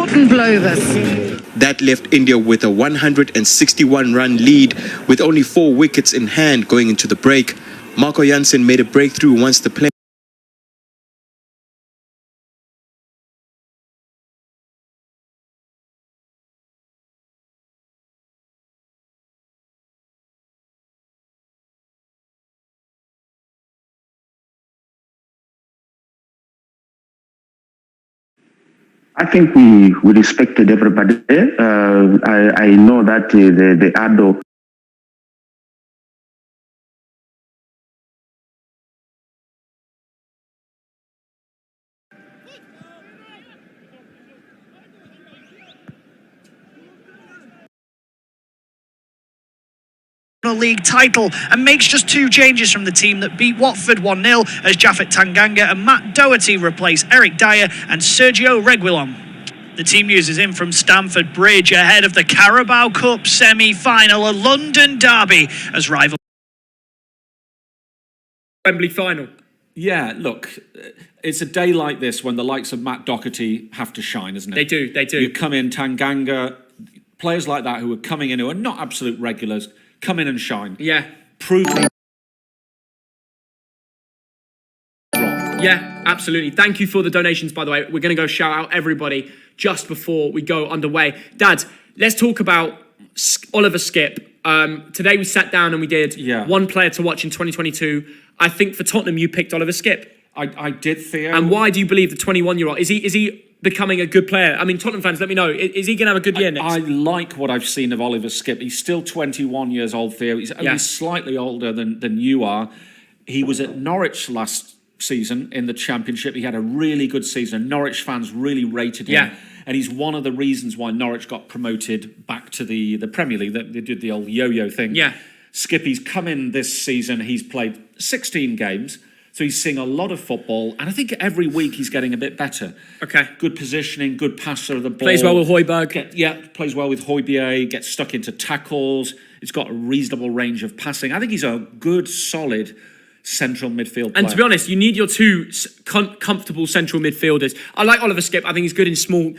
Tottenblowers. That left India with a 161-run lead with only 4 wickets in hand going into the break. Marco Jansen made a breakthrough once the play I think we respected everybody. I know that the ADO league title and makes just 2 changes from the team that beat Watford 1-0 as Japhet Tanganga and Matt Doherty replace Eric Dyer and Sergio Reguilon. The team uses him from Stamford Bridge ahead of the Carabao Cup semi-final, a London derby as rival Wembley final. Yeah, look, it's a day like this when the likes of Matt Doherty have to shine, isn't it? They do. You come in, Tanganga, players like that who are coming in who are not absolute regulars, come in and shine. Yeah. Prove me wrong. Yeah, absolutely. Thank you for the donations, by the way. We're going to go shout out everybody just before we go underway. Dad, let's talk about Oliver Skipp. Today we sat down and we did one player to watch in 2022. I think for Tottenham, you picked Oliver Skipp. I did, Theo. And why do you believe the 21-year-old? Is he becoming a good player? I mean, Tottenham fans, let me know. Is he going to have a good year next? I like what I've seen of Oliver Skipp. He's still 21 years old, Theo. He's only slightly older than you are. He was at Norwich last season in the Championship. He had a really good season. Norwich fans really rated him. Yeah. And he's one of the reasons why Norwich got promoted back to the Premier League. They did the old yo-yo thing. Yeah. Skippy's come in this season. He's played 16 games. So he's seeing a lot of football, and I think every week he's getting a bit better. Okay. Good positioning, good passer of the ball. Plays well with Højbjerg. Plays well with Højbjerg, gets stuck into tackles. He's got a reasonable range of passing. I think he's a good, solid central midfield player. And to be honest, you need your 2 comfortable central midfielders. I like Oliver Skipp. I think he's good in small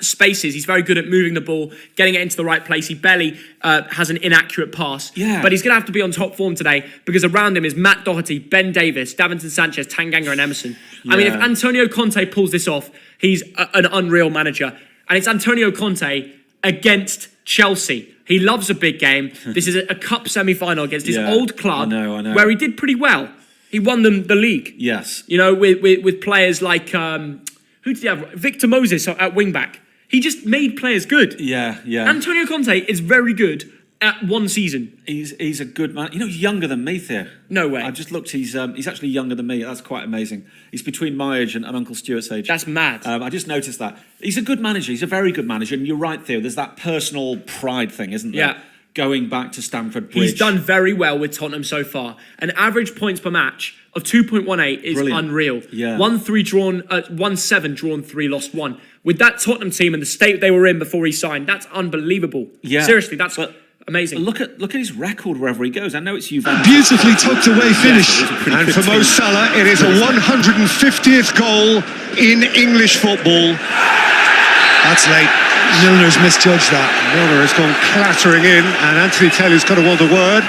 spaces. He's very good at moving the ball, getting it into the right place. He barely has an inaccurate pass. Yeah. But he's going to have to be on top form today because around him is Matt Doherty, Ben Davis, Davinson Sanchez, Tanganga and Emerson. Yeah. I mean, if Antonio Conte pulls this off, he's an unreal manager. And it's Antonio Conte against Chelsea. He loves a big game. This is a cup semi-final against his old club. I know. Where he did pretty well. He won them the league. Yes. You know, with players like, who did he have? Victor Moses at wing-back. He just made players good. Yeah. Antonio Conte is very good at one season. He's a good man. You know, he's younger than me, Theo. No way. I've just looked. He's actually younger than me. That's quite amazing. He's between my age and Uncle Stuart's age. That's mad. I just noticed that. He's a good manager. He's a very good manager. And you're right, Theo. There's that personal pride thing, isn't there? Yeah. Going back to Stamford Bridge. He's done very well with Tottenham so far. An average points per match of 2.18 is unreal. Yeah. 1-3 drawn, 1-7 drawn, 3 lost 1. With that Tottenham team and the state they were in before he signed, that's unbelievable. Yeah. Seriously, that's amazing. Look at his record wherever he goes. I know it's Juventus. Beautifully tucked away finish. And for Mo Salah, it is a 150th goal in English football. That's late. Milner's misjudged that. Milner has gone clattering in, and Anthony Taylor's got to want a word.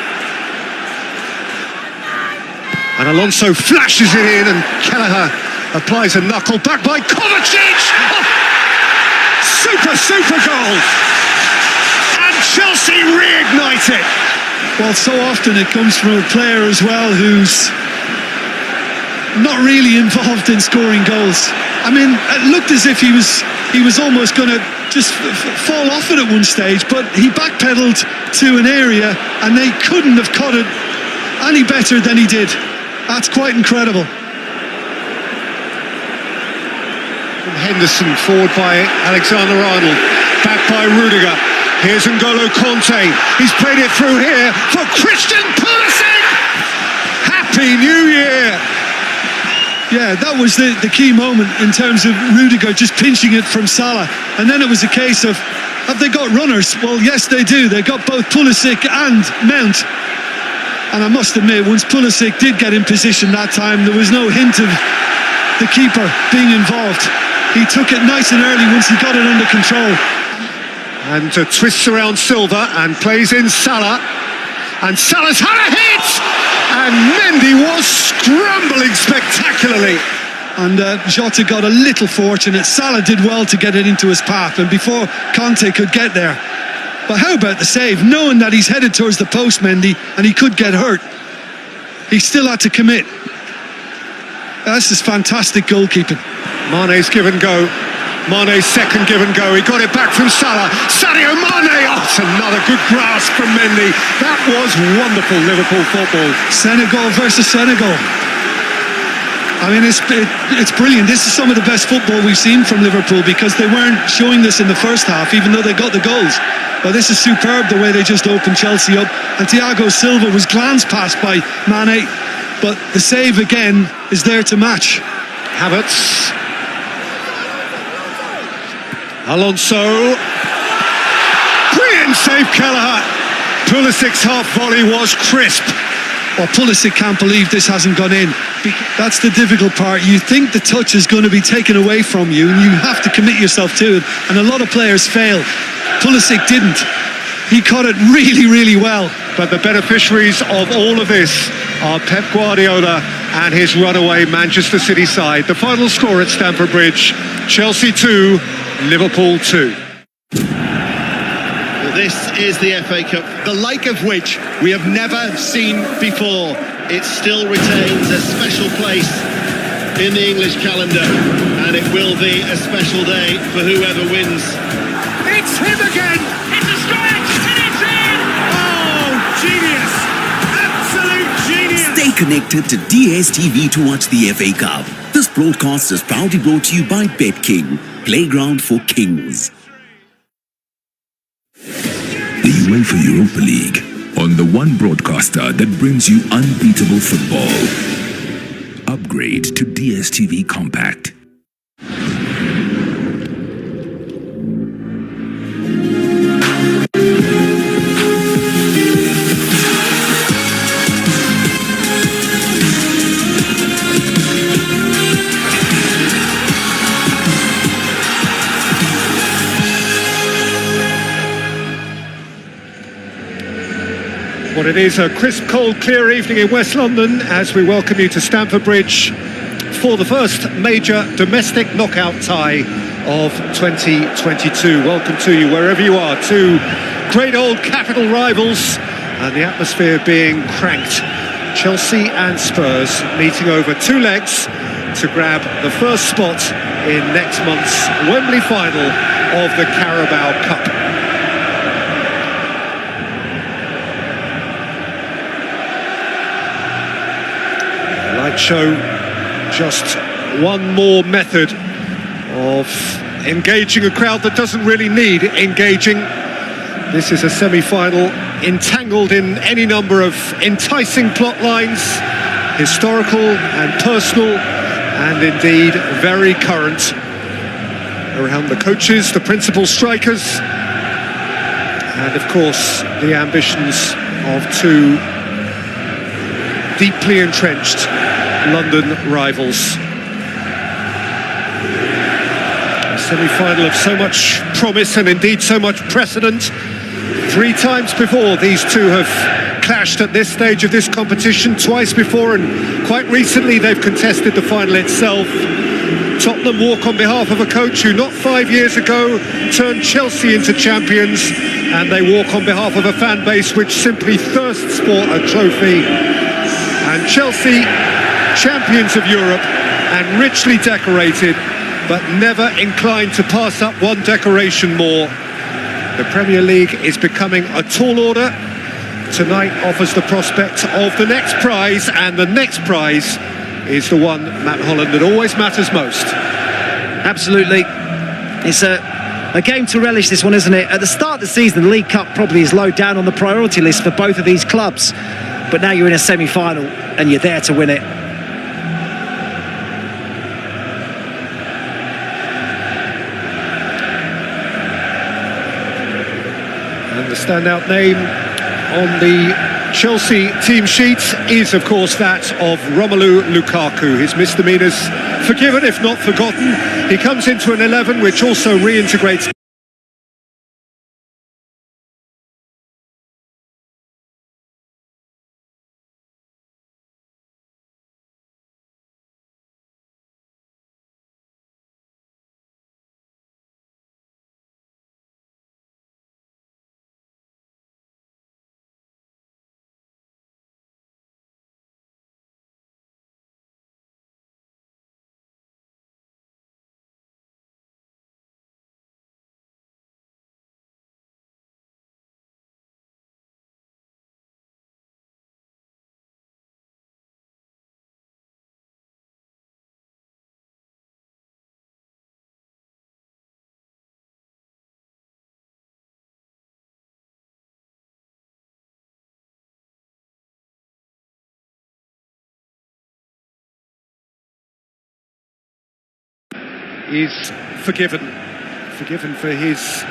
And Alonso flashes it in, and Kelleher applies a knuckle. Back by Kovacic! Oh, super goal! And Chelsea reignite it! Well, so often it comes from a player as well who's not really involved in scoring goals. I mean, it looked as if he was almost going to just fall off it at one stage, but he backpedaled to an area and they couldn't have caught it any better than he did. That's quite incredible. From Henderson, forward by Alexander-Arnold, back by Rudiger. Here's N'Golo Kanté. He's played it through here for Christian Pulisic. Happy New Year. Yeah, that was the key moment in terms of Rudiger just pinching it from Salah. And then it was a case of, have they got runners? Well, yes, they do. They got both Pulisic and Mount. And I must admit, once Pulisic did get in position that time, there was no hint of the keeper being involved. He took it nice and early once he got it under control. And twists around Silva and plays in Salah. And Salah's had a hit! And Mendy was scrambling spectacularly. And Jota got a little fortunate. Salah did well to get it into his path, and before Conte could get there. But how about the save? Knowing that he's headed towards the post, Mendy, and he could get hurt, he still had to commit. That's just fantastic goalkeeping. Mane's give and go. Mane's second give and go. He got it back from Salah. Sadio Mane! Oh, it's another good grasp from Mendy. That was wonderful Liverpool football. Senegal versus Senegal. I mean, it's brilliant. This is some of the best football we've seen from Liverpool, because they weren't showing this in the first half, even though they got the goals. But this is superb, the way they just opened Chelsea up. And Thiago Silva was glanced past by Mane, but the save again is there to match. Havertz. Alonso. Brilliant save, Kelleher. Pulisic's half volley was crisp. Well, Pulisic can't believe this hasn't gone in. That's the difficult part. You think the touch is going to be taken away from you, and you have to commit yourself to it. And a lot of players fail. Pulisic didn't. He caught it really, really well. But the beneficiaries of all of this are Pep Guardiola and his runaway Manchester City side. The final score at Stamford Bridge, Chelsea 2, Liverpool 2. This is the FA Cup, the like of which we have never seen before. It still retains a special place in the English calendar, and it will be a special day for whoever wins. It's him again! It's a strike, and it's in! Oh, genius! Absolute genius! Stay connected to DSTV to watch the FA Cup. This broadcast is proudly brought to you by BetKing, playground for kings. The UEFA Europa League on the one broadcaster that brings you unbeatable football. Upgrade to DSTV Compact. Well, it is a crisp, cold, clear evening in West London as we welcome you to Stamford Bridge for the first major domestic knockout tie of 2022. Welcome to you wherever you are. Two great old capital rivals, and the atmosphere being cranked. Chelsea and Spurs meeting over two legs to grab the first spot in next month's Wembley final of the Carabao Cup. Light show, just one more method of engaging a crowd that doesn't really need engaging. This is a semi-final entangled in any number of enticing plot lines, historical and personal, and indeed very current, around the coaches, the principal strikers, and of course the ambitions of two deeply entrenched London rivals. A semi-final of so much promise and indeed so much precedent. 3 times before these two have clashed at this stage of this competition, twice before, and quite recently they've contested the final itself. Tottenham walk on behalf of a coach who not 5 years ago turned Chelsea into champions, and they walk on behalf of a fan base which simply thirsts for a trophy. And Chelsea, champions of Europe and richly decorated, but never inclined to pass up one decoration more. The Premier League is becoming a tall order. Tonight offers the prospect of the next prize, and the next prize is the one, Matt Holland, that always matters most. Absolutely. It's a game to relish, this one, isn't it? At the start of the season, the League Cup probably is low down on the priority list for both of these clubs. But now you're in a semi-final and you're there to win it. And the standout name on the Chelsea team sheet is, of course, that of Romelu Lukaku. His misdemeanors forgiven, if not forgotten. He comes into an 11 which also reintegrates. Is forgiven for his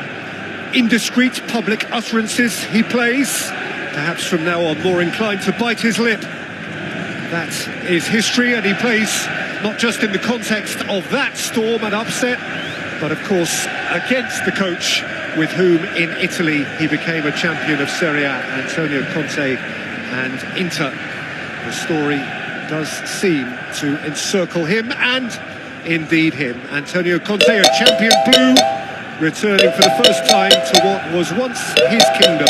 indiscreet public utterances. He plays, perhaps from now on more inclined to bite his lip. That is history, and he plays not just in the context of that storm and upset, but of course against the coach with whom in Italy he became a champion of Serie A, Antonio Conte, and Inter. The story does seem to encircle him, and indeed him. Antonio Conte, a champion blue, returning for the first time to what was once his kingdom.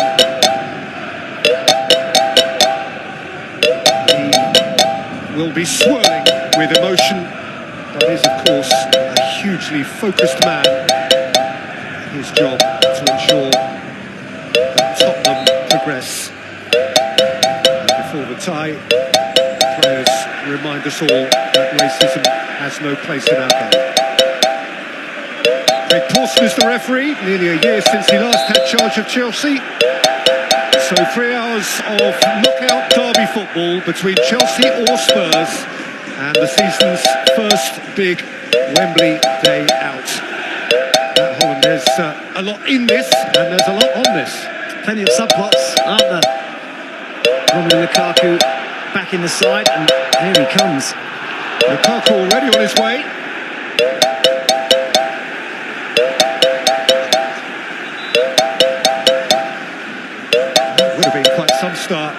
He will be swirling with emotion, but is of course a hugely focused man. His job to ensure that Tottenham progress. And before the tie, players remind us all that racism has no place in our game. Craig Pawson is the referee, nearly a year since he last had charge of Chelsea. So 3 hours of knockout derby football between Chelsea or Spurs, and the season's first big Wembley day out. At Holland, there's a lot in this, and there's a lot on this. Plenty of subplots, aren't there? Romelu Lukaku back in the side, and here he comes. Lukaku already on his way. That would have been quite some start.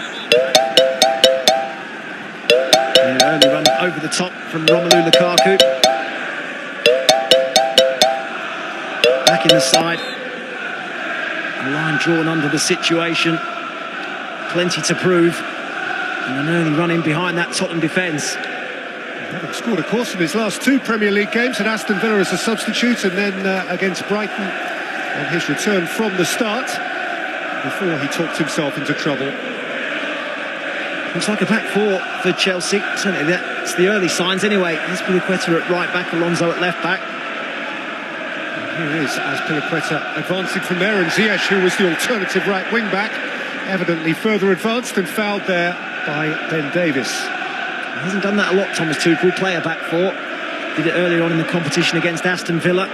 An early run over the top from Romelu Lukaku. Back in the side. A line drawn under the situation. Plenty to prove. And an early run in behind that Tottenham defence. Having scored, of course, in his last 2 Premier League games at Aston Villa as a substitute, and then against Brighton on his return from the start, before he talked himself into trouble. Looks like a back 4 for Chelsea. Certainly that's the early signs anyway. Azpilicueta at right back, Alonso at left back. And here is Azpilicueta advancing from there, and Ziyech, who was the alternative right wing back, evidently further advanced and fouled there by Ben Davies. He hasn't done that a lot, Thomas Tuchel, play a back 4. Did it earlier on in the competition against Aston Villa.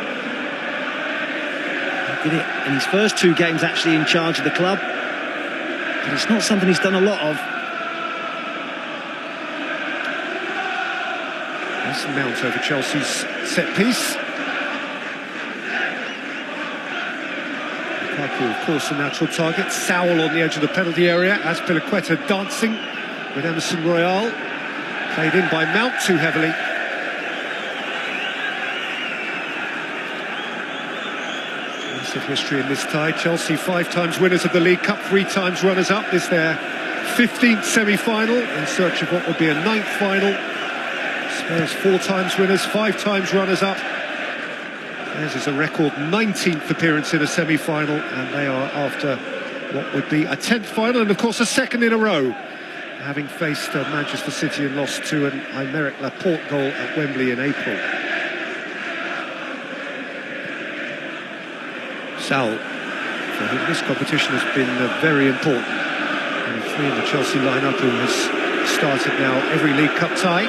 He did it in his first 2 games actually in charge of the club. But it's not something he's done a lot of. Mason Mount over Chelsea's set piece. Lukaku, of course, a natural target. Sowell on the edge of the penalty area. Azpilicueta dancing with Emerson Royal. Played in by Mount too heavily. Massive history in this tie. Chelsea 5 times winners of the League Cup, 3 times runners-up. This their 15th semi-final in search of what would be a 9th final. Spurs 4 times winners, 5 times runners-up. Theirs is a record 19th appearance in a semi-final, and they are after what would be a 10th final, and of course a 2nd in a row, having faced Manchester City and lost to an Aymeric Laporte goal at Wembley in April. Sowell, for whom this competition has been very important. And 3 in the Chelsea lineup, who has started now every League Cup tie.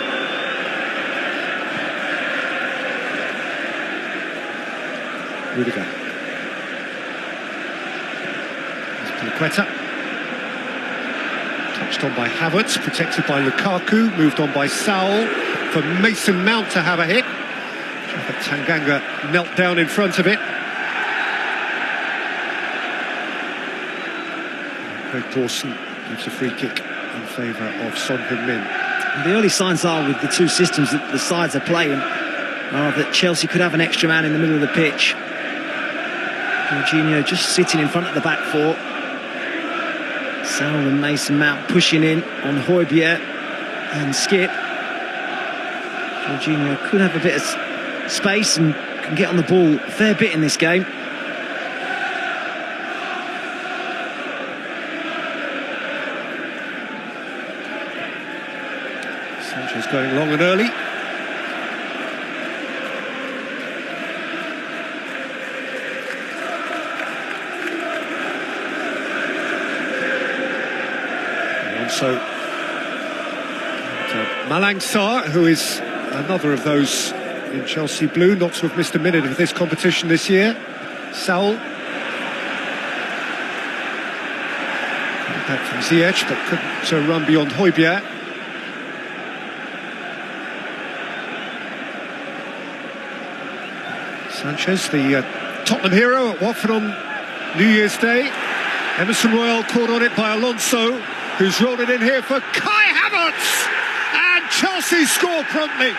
Rudiger. Azpilicueta. Touched on by Havertz, protected by Lukaku, moved on by Saul for Mason Mount to have a hit. Tanganga knelt down in front of it. Craig Dawson gives a free kick in favour of Son Heung-min. The early signs are with the two systems that the sides are playing are that Chelsea could have an extra man in the middle of the pitch. Jorginho just sitting in front of the back four. Saul and Mason Mount pushing in on Højbjerg and Skip. Jorginho could have a bit of space and can get on the ball a fair bit in this game. Sanchez going long and early. So, Malang Sarr, who is another of those in Chelsea blue, not to have missed a minute of this competition this year. Saul. Back from Ziyech, but couldn't run beyond Højbjerg. Sanchez, the Tottenham hero at Watford on New Year's Day. Emerson Royal caught on it by Alonso, who's rolled it in here for Kai Havertz, and Chelsea score promptly.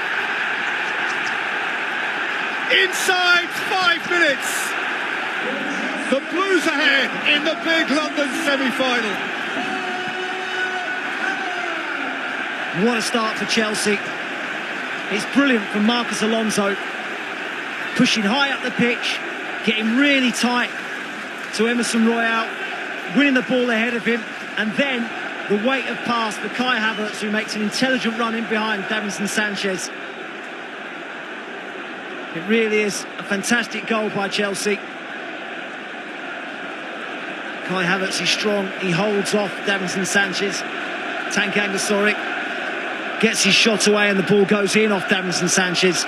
Inside 5 minutes, the Blues ahead in the big London semi-final. What a start for Chelsea. It's brilliant from Marcus Alonso, pushing high up the pitch, getting really tight to Emerson Royal, winning the ball ahead of him, and then the weight of pass for Kai Havertz, who makes an intelligent run in behind Davinson Sanchez. It really is a fantastic goal by Chelsea. Kai Havertz is strong, he holds off Davinson Sanchez. Tanganga saw it, gets his shot away and the ball goes in off Davinson Sanchez.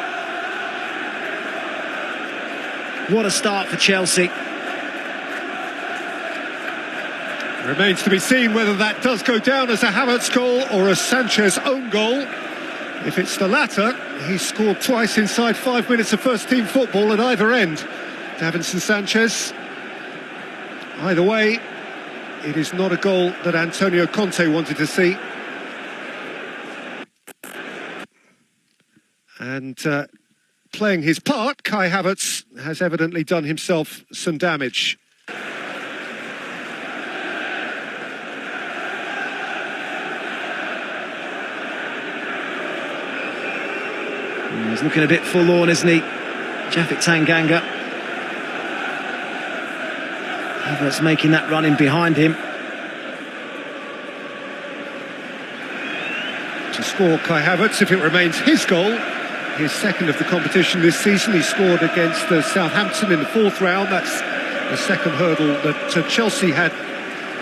What a start for Chelsea. Remains to be seen whether that does go down as a Havertz goal or a Sanchez own goal. If it's the latter, he scored twice inside 5 minutes of first-team football at either end. Davinson Sanchez. Either way, it is not a goal that Antonio Conte wanted to see. And playing his part, Kai Havertz has evidently done himself some damage. He's looking a bit forlorn, isn't he? Japhet Tanganga. Havertz making that run in behind him. To score Kai Havertz, if it remains his goal, his second of the competition this season. He scored against Southampton in the 4th round. That's the second hurdle that Chelsea had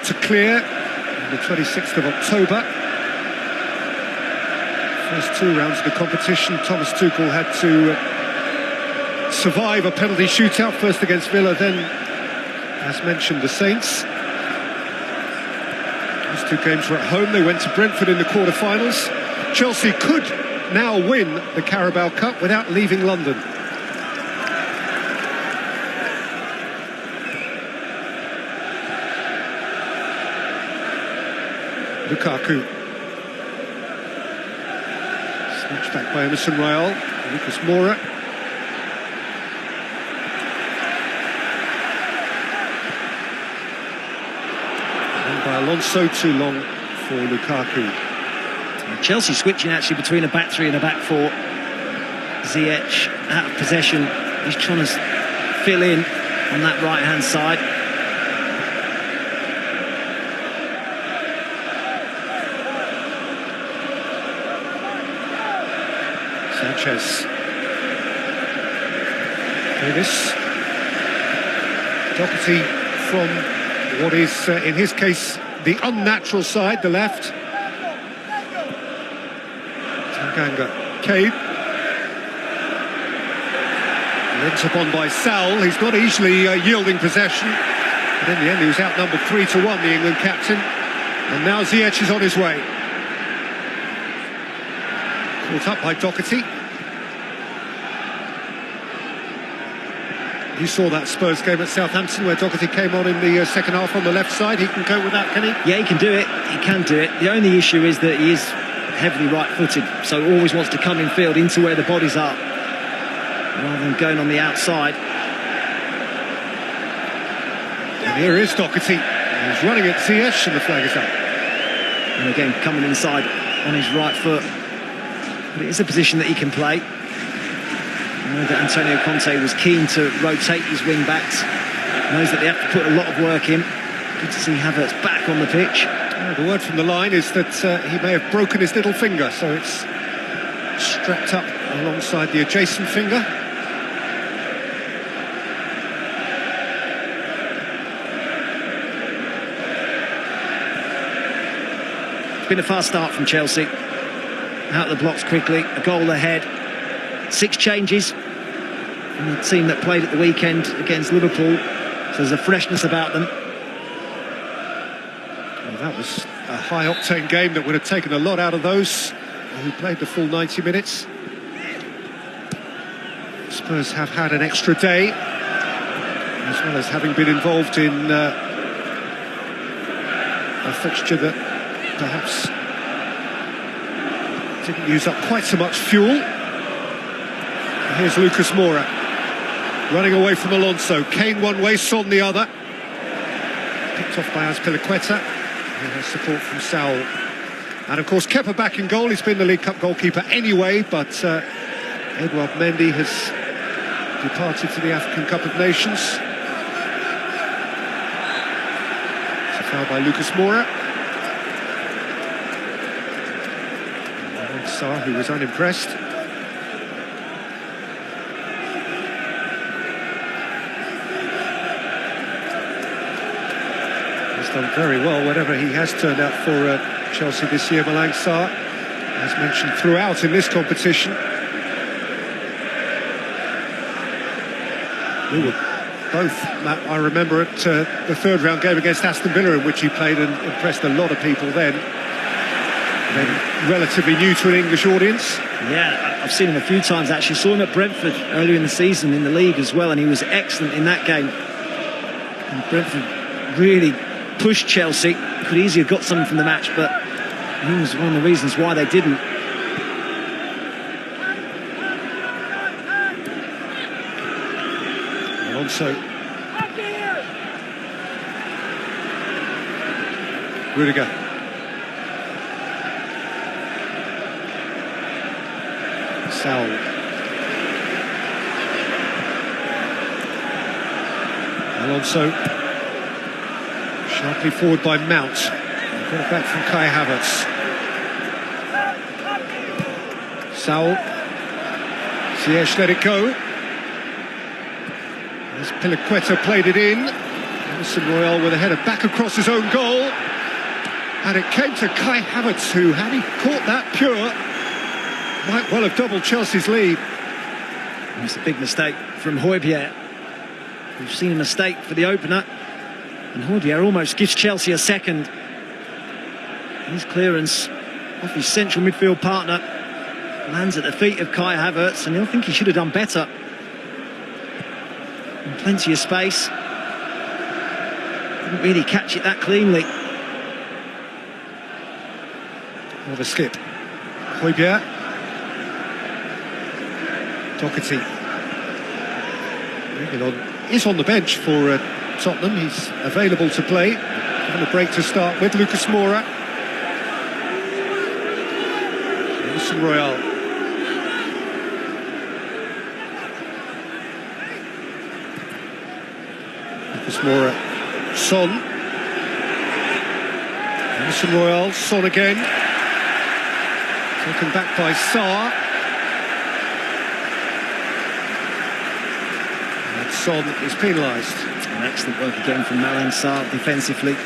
to clear on the 26th of October. First 2 rounds of the competition, Thomas Tuchel had to survive a penalty shootout, first against Villa, then, as mentioned, the Saints. Those 2 games were at home. They went to Brentford in the quarter-finals. Chelsea could now win the Carabao Cup without leaving London. Lukaku. Snatched back by Emerson Royal. Lucas Moura. And by Alonso, too long for Lukaku. Chelsea switching actually between a back 3 and a back 4. Ziyech out of possession. He's trying to fill in on that right-hand side. Sanchez. Davis. Doherty from what is, in his case, the unnatural side, the left. Tanganga. Cade. Lent upon by Saul. He's not easily yielding possession. But in the end, he was outnumbered 3-1, the England captain. And now Ziyech is on his way. Caught up by Doherty. You saw that Spurs game at Southampton where Doherty came on in the second half on the left side. He can cope with that, can he? Yeah, he can do it. He can do it. The only issue is that he is heavily right-footed, so always wants to come in field into where the bodies are, rather than going on the outside. And here is Doherty. He's running at Ziyech and the flag is up. And again, coming inside on his right foot. But it is a position that he can play. I know that Antonio Conte was keen to rotate his wing-backs. Knows that they have to put a lot of work in. Good to see Havertz back on the pitch. The word from the line is that he may have broken his little finger, so it's strapped up alongside the adjacent finger. It's been a fast start from Chelsea. Out of the blocks quickly, a goal ahead. 6 changes from the team that played at the weekend against Liverpool. So there's a freshness about them. Well, that was a high-octane game that would have taken a lot out of those who played the full 90 minutes. Spurs have had an extra day, as well as having been involved in a fixture that perhaps didn't use up quite so much fuel. Here's Lucas Moura, running away from Alonso. Kane one way, Son the other. Picked off by Azpilicueta. He has support from Saul. And of course, Kepa back in goal. He's been the League Cup goalkeeper anyway, but Edouard Mendy has departed to the African Cup of Nations. It's a foul by Lucas Moura. Sarr, who was unimpressed. He's done very well whenever he has turned out for Chelsea this year. Malang Sarr, as mentioned throughout in this competition. We were both, Matt, I remember at the third round game against Aston Villa, in which he played and impressed a lot of people then. Then relatively new to an English audience. Yeah, I've seen him a few times actually. Saw him at Brentford earlier in the season in the league as well, and he was excellent in that game. And Brentford really pushed Chelsea. Could easily have got something from the match, but he was one of the reasons why they didn't. Alonso. Rudiger. Saul. Alonso. Sharply forward by Mount. Got it back from Kai Havertz. Saul. Ziyech let it go. As Piliqueta played it in. Emerson Royal with a header back across his own goal. And it came to Kai Havertz, who, had he caught that pure, might well have doubled Chelsea's lead. It's a big mistake from Højbjerg. We've seen a mistake for the opener, and Højbjerg almost gives Chelsea a second. His clearance off his central midfield partner lands at the feet of Kai Havertz, and he'll think he should have done better. And plenty of space. Didn't really catch it that cleanly. What a skip. Højbjerg. Doherty. Is on the bench for Tottenham. He's available to play. Given a break to start with. Lucas Moura. Emerson Royal. Lucas Moura. Son. Emerson Royal. Son again. Taken back by Sarr. Son is penalised. Excellent work again from Malang Sarr defensively.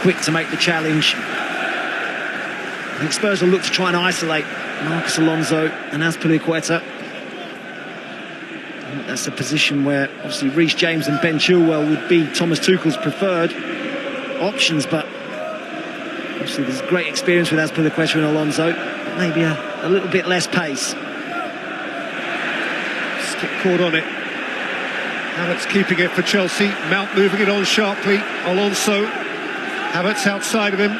Quick to make the challenge. I think Spurs will look to try and isolate Marcus Alonso and Azpilicueta. That's a position where obviously Reece James and Ben Chilwell would be Thomas Tuchel's preferred options, but Obviously, there's great experience with Azpilicueta and Alonso, but maybe a little bit less pace. Skip caught on it. Havertz keeping it for Chelsea. Mount moving it on sharply. Alonso. Havertz outside of him.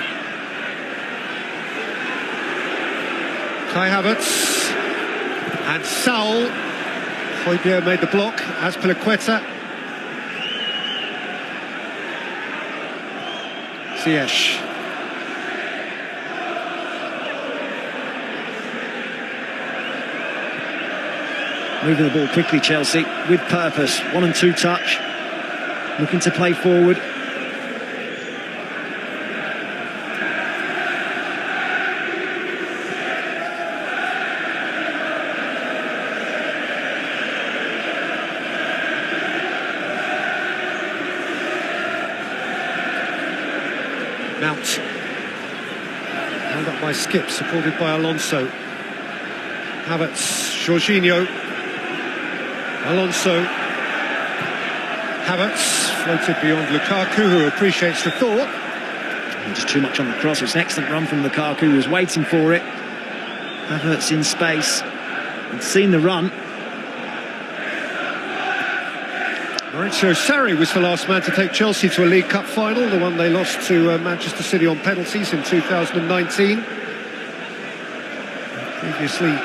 Kai Havertz. And Saul. Højbjerg made the block. Azpilicueta. Ziyech. Moving the ball quickly, Chelsea, with purpose. 1 and 2 touch. Looking to play forward. Mount. Held up by Skip, supported by Alonso. Havertz, Jorginho. Alonso. Havertz floated beyond Lukaku, who appreciates the thought. Just too much on the cross. It's an excellent run from Lukaku, who was waiting for it. Havertz in space. He'd seen the run. Maurizio Sarri was the last man to take Chelsea to a League Cup final, the one they lost to Manchester City on penalties in 2019. Previously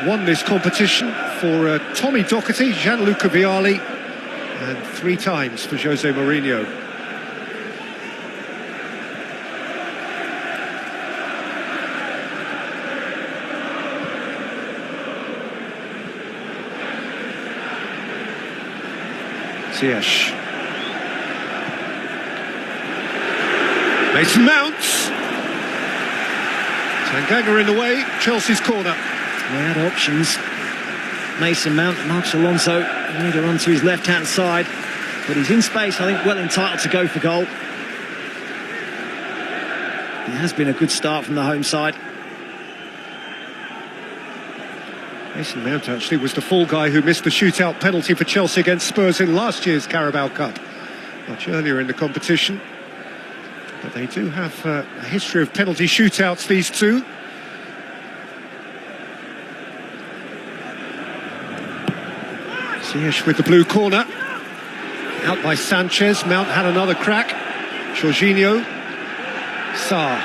won this competition for Tommy Docherty, Gianluca Vialli, and 3 times for Jose Mourinho. Ziyech. Mason Mount. Tanganga in the way, Chelsea's corner. They had options. Mason Mount, Marcos Alonso made a run to his left-hand side, but he's in space, I think, well entitled to go for goal. It has been a good start from the home side. Mason Mount actually was the fall guy who missed the shootout penalty for Chelsea against Spurs in last year's Carabao Cup, much earlier in the competition. But they do have a history of penalty shootouts, these two. Ziyech with the blue corner. Out by Sanchez. Mount had another crack. Jorginho. Sarr.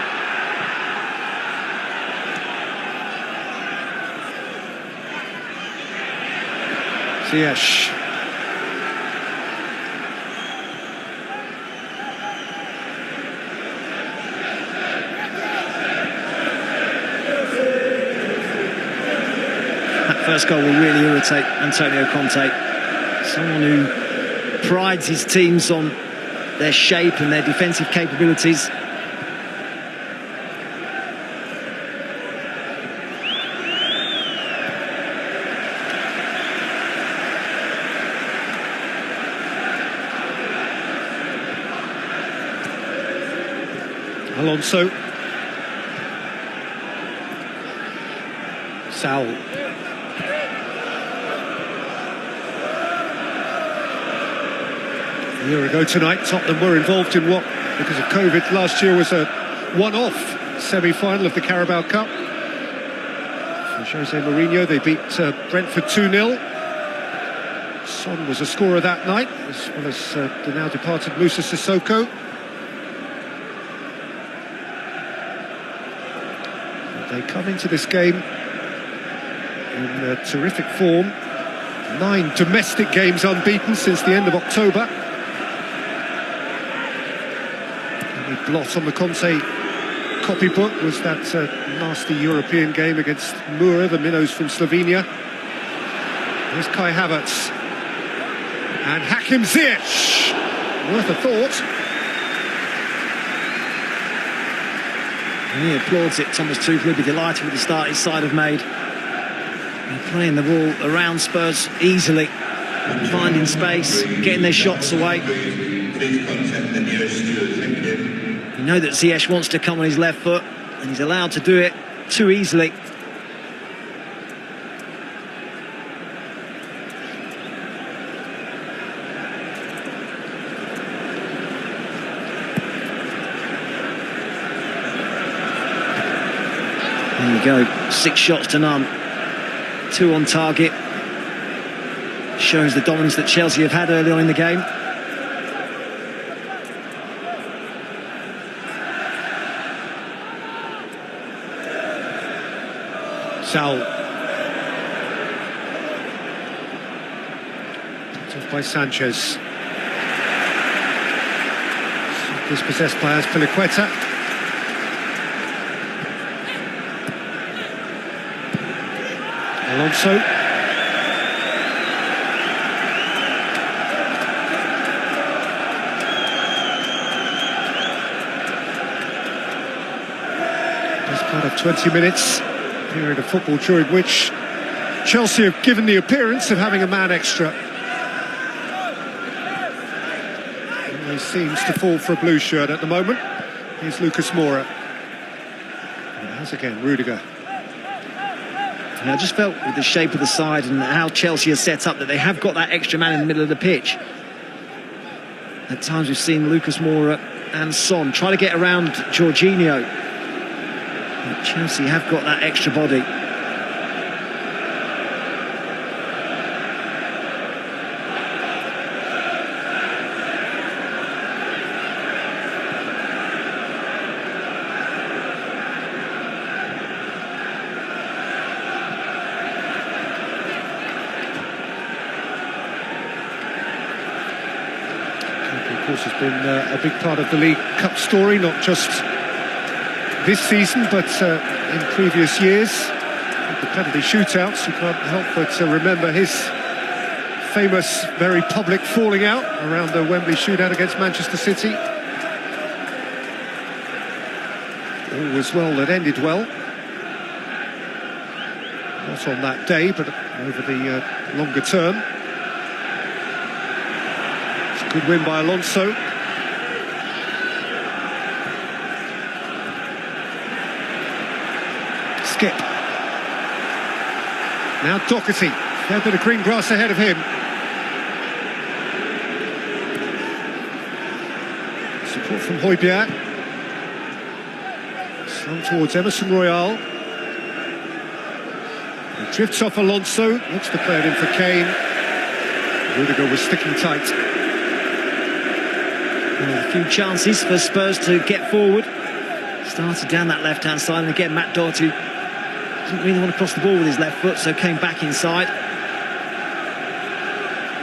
Ziyech. That first goal will really irritate Antonio Conte. Someone who prides his teams on their shape and their defensive capabilities. Alonso. Saul. A year ago tonight, Tottenham were involved in what, because of COVID, last year was a one-off semi-final of the Carabao Cup. For Jose Mourinho, they beat Brentford 2-0. Son was a scorer that night, as well as the now departed Moussa Sissoko. They come into this game in terrific form. 9 domestic games unbeaten since the end of October. The only blot on the Conte copybook was that nasty European game against Mura, the minnows from Slovenia. There's Kai Havertz. And Hakim Ziyech. Worth a thought. And he applauds it. Thomas Tuchel will be delighted with the start his side have made. They're playing the ball around Spurs easily, finding space, getting their shots away. You know that Ziyech wants to come on his left foot, and he's allowed to do it too easily. There you go, 6 shots to none, 2 on target. Shows the dominance that Chelsea have had early on in the game. Saul. Off by Sanchez. Dispossessed by Azpilicueta. Alonso. Best part of 20 minutes. Period of football during which Chelsea have given the appearance of having a man extra. Always seems to fall for a blue shirt at the moment. Here's Lucas Moura. And has again Rudiger. And I just felt with the shape of the side and how Chelsea are set up that they have got that extra man in the middle of the pitch. At times we've seen Lucas Moura and Son try to get around Jorginho. But Chelsea have got that extra body. Of course, has been a big part of the League Cup story, not just this season, but in previous years. The penalty shootouts, you can't help but remember his famous, very public falling out around the Wembley shootout against Manchester City. All was well that ended well. Not on that day, but over the longer term. Good win by Alonso. Skip. Now Doherty. Fair bit of green grass ahead of him. Support from Højbjerg. Slung towards Emerson Royal. He drifts off Alonso. Looks to play it in for Kane. Rudiger was sticking tight. A few chances for Spurs to get forward. Started down that left-hand side, and again Matt Doherty didn't really want to cross the ball with his left foot, so came back inside.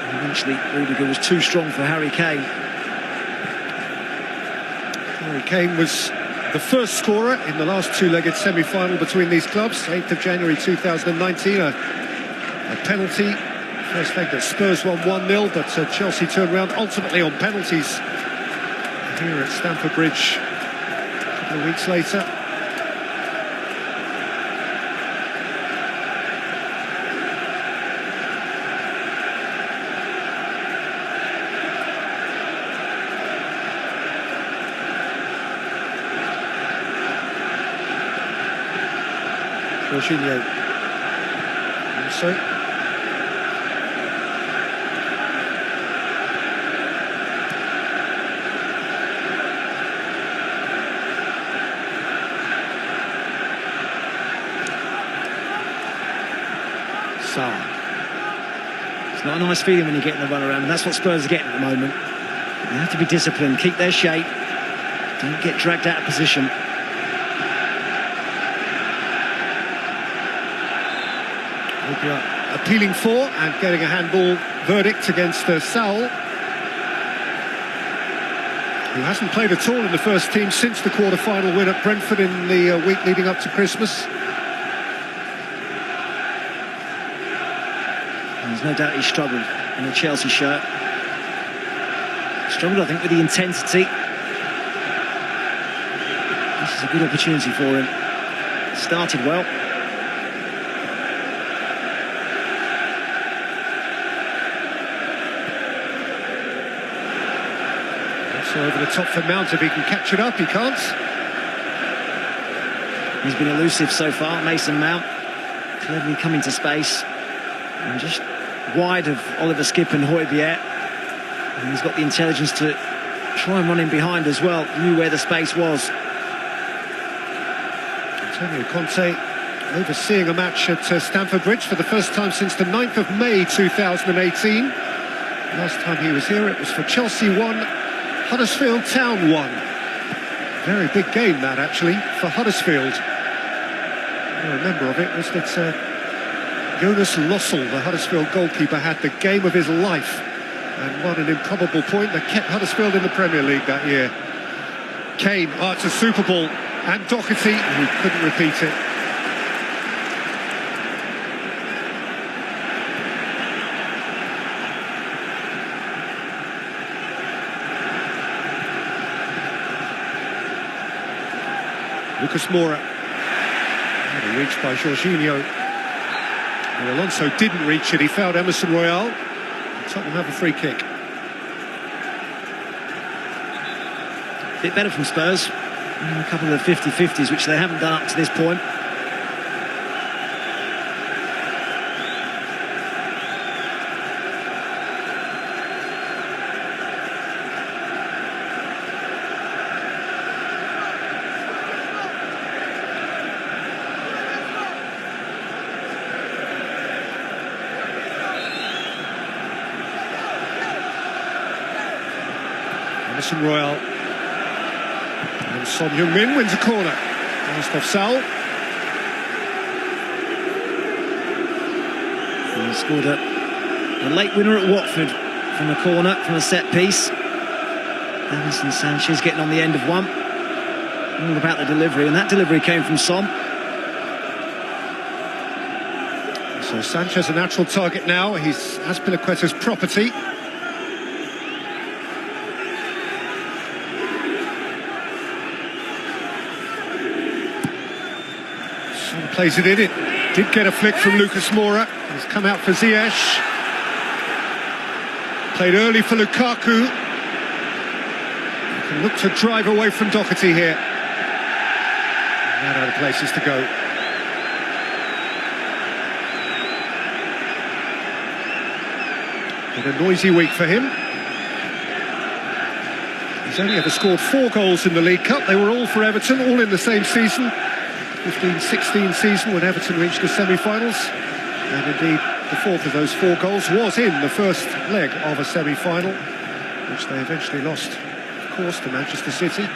And eventually Rudiger was too strong for Harry Kane. Harry Kane was the first scorer in the last two-legged semi-final between these clubs, 8th of January 2019, a penalty. First leg that Spurs won 1-0, but Chelsea turned around ultimately on penalties here at Stamford Bridge a couple of weeks later. Jorginho. Also. It's not a nice feeling when you're getting the run around, and that's what Spurs are getting at the moment. They have to be disciplined, keep their shape, don't get dragged out of position. Appealing for and getting a handball verdict against Saul, who hasn't played at all in the first team since the quarter-final win at Brentford in the week leading up to Christmas. There's no doubt he struggled in a Chelsea shirt. Struggled, I think, with the intensity. This is a good opportunity for him. Started well. Also over the top for Mount, if he can catch it up, he can't. He's been elusive so far, Mason Mount. Cleverly coming to space. And just wide of Oliver Skip and Højbjerg. And he's got the intelligence to try and run in behind as well. Knew where the space was. Antonio Conte overseeing a match at Stamford Bridge for the first time since the 9th of May 2018. Last time he was here, it was for Chelsea 1, Huddersfield Town 1. Very big game that, actually, for Huddersfield. I remember of it was that Jonas Lossell, the Huddersfield goalkeeper, had the game of his life and won an improbable point that kept Huddersfield in the Premier League that year. Kane, it's a super ball, and Doherty, who couldn't repeat it. Lucas Moura, reached by Jorginho. And Alonso didn't reach it, he fouled Emerson Royal. Tottenham have a free kick. Bit better from Spurs. A couple of 50-50s, which they haven't done up to this point. Emerson Royal. And Son Heung-min wins a corner. Last off Sal. He scored a late winner at Watford from a corner, from a set piece. Davinson Sanchez getting on the end of one. All about the delivery, and that delivery came from Son. So Sanchez a natural target now. He's Azpilicueta's property. Plays it in. It did get a flick from Lucas Moura. He's come out for Ziyech. Played early for Lukaku. He can look to drive away from Doherty here. Not out of places to go. Been a noisy week for him. He's only ever scored 4 goals in the League Cup. They were all for Everton, all in the same season. 15-16 season when Everton reached the semi-finals, and indeed the 4th of those 4 goals was in the first leg of a semi-final, which they eventually lost, of course, to Manchester City.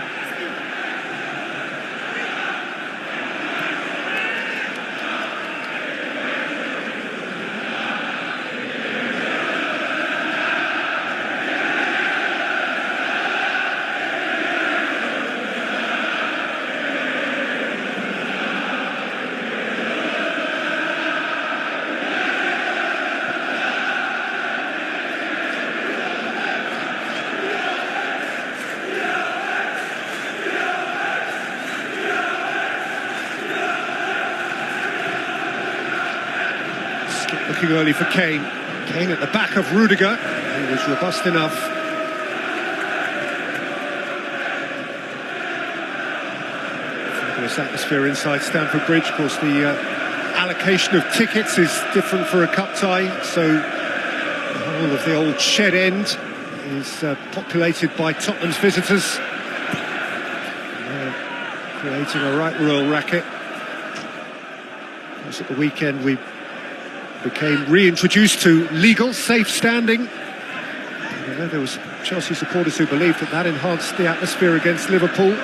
Looking early for Kane. Kane at the back of Rudiger. He was robust enough. Fabulous atmosphere inside Stamford Bridge. Of course, the allocation of tickets is different for a cup tie, so the whole of the old shed end is populated by Tottenham's visitors. Creating a right royal racket. At the weekend we became reintroduced to legal, safe standing. I know there was Chelsea supporters who believed that that enhanced the atmosphere against Liverpool.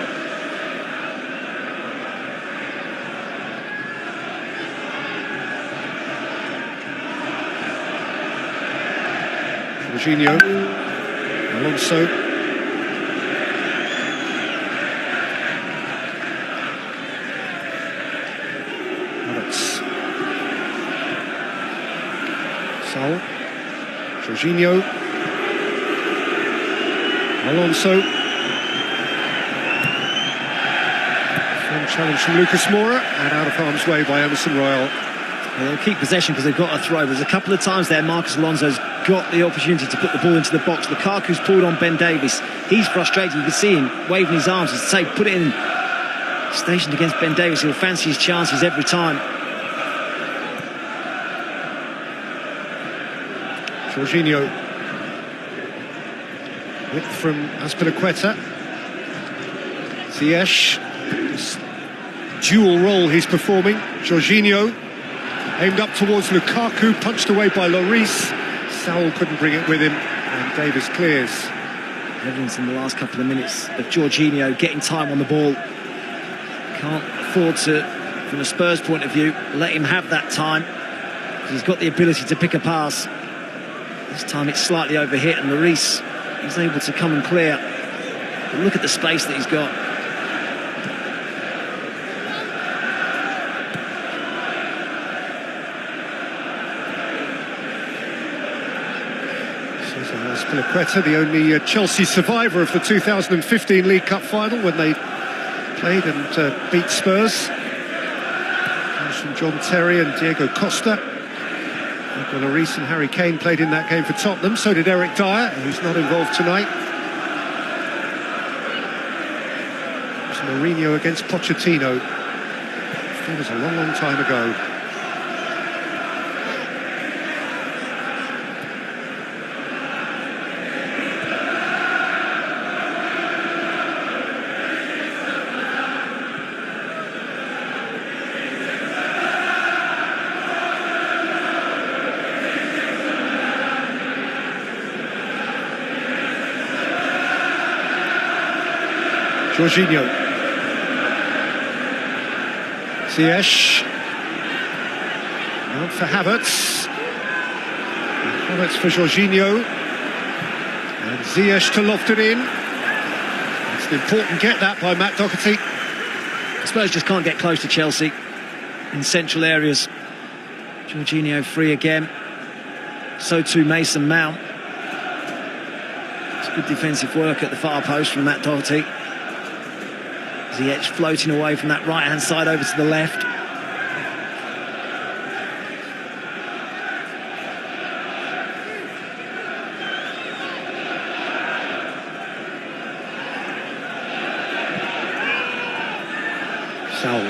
Jorginho, Alonso. Jorginho, Alonso, firm challenge from Lucas Moura, and out of harm's way by Emerson Royal. Well, they'll keep possession because they've got a throw. There's a couple of times there Marcus Alonso's got the opportunity to put the ball into the box. Lukaku's pulled on Ben Davies. He's frustrated. You can see him waving his arms to say, put it in. Stationed against Ben Davies. He'll fancy his chances every time. Jorginho, width from Azpilicueta. Ziyech dual role he's performing. Jorginho aimed up towards Lukaku, punched away by Lloris. Saul couldn't bring it with him, and Davis clears. Evidence in the last couple of minutes of Jorginho getting time on the ball. Can't afford to, from a Spurs point of view, let him have that time. He's got the ability to pick a pass. This time it's slightly overhit, and Lloris is able to come and clear. But look at the space that he's got. Spiliqueta, the only Chelsea survivor of the 2015 League Cup final when they played and beat Spurs. Comes from John Terry and Diego Costa. Hugo Lloris and Harry Kane played in that game for Tottenham. So did Eric Dyer, who's not involved tonight. It was Mourinho against Pochettino. It was a long, long time ago. Jorginho. Ziyech. Out for Havertz. Havertz for Jorginho. And Ziyech to loft it in. It's an important get that by Matt Doherty. Spurs just can't get close to Chelsea in central areas. Jorginho free again. So too Mason Mount. It's good defensive work at the far post from Matt Doherty. Ziyech floating away from that right-hand side over to the left. Saul.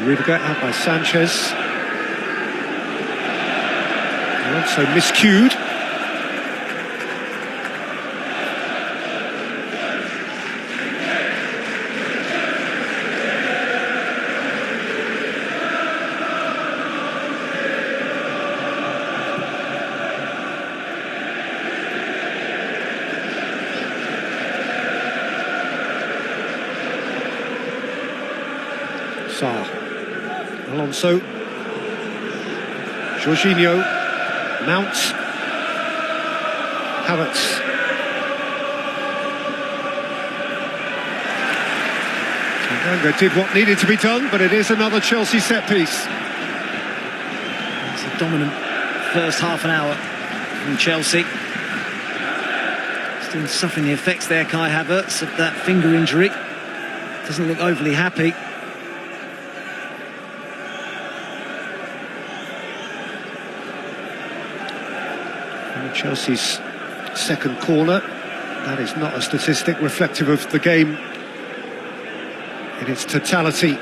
Rudiger out by Sanchez. Also miscued. Alonso, Jorginho, Mount, Havertz. Tanganga did what needed to be done, but it is another Chelsea set piece. It's a dominant first half an hour from Chelsea. Still suffering the effects there, Kai Havertz, of that finger injury. Doesn't look overly happy. Chelsea's second corner. That is not a statistic reflective of the game in its totality.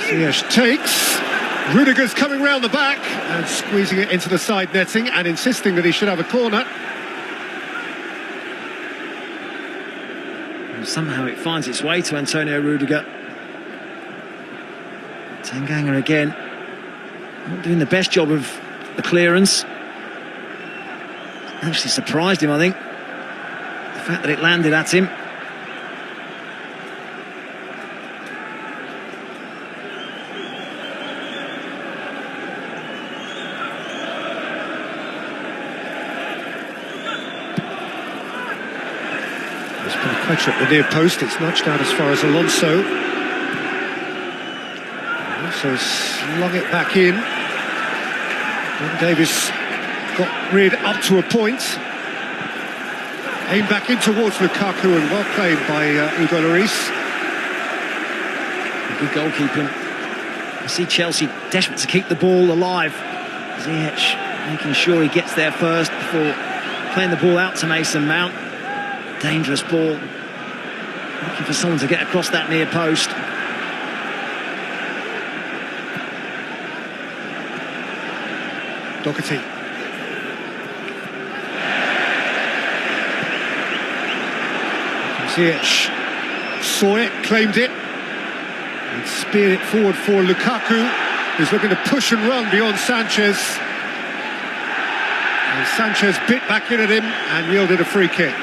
Ziyech takes. Rudiger's coming round the back and squeezing it into the side netting and insisting that he should have a corner. And somehow it finds its way to Antonio Rudiger. Tanganga again, not doing the best job of the clearance. Actually surprised him, I think. The fact that it landed at him. There's been a pressure at the near post. It's nudged out as far as Alonso. Alonso slung it back in. Ben Davis got rid up to a point. Aimed back in towards Lukaku and well played by Hugo Lloris. Good goalkeeping. I see Chelsea desperate to keep the ball alive. Ziyech making sure he gets there first before playing the ball out to Mason Mount. Dangerous ball. Looking for someone to get across that near post. Doherty. Ziyech saw it, claimed it, and speared it forward for Lukaku, who's looking to push and run beyond Sanchez. And Sanchez bit back in at him and yielded a free kick.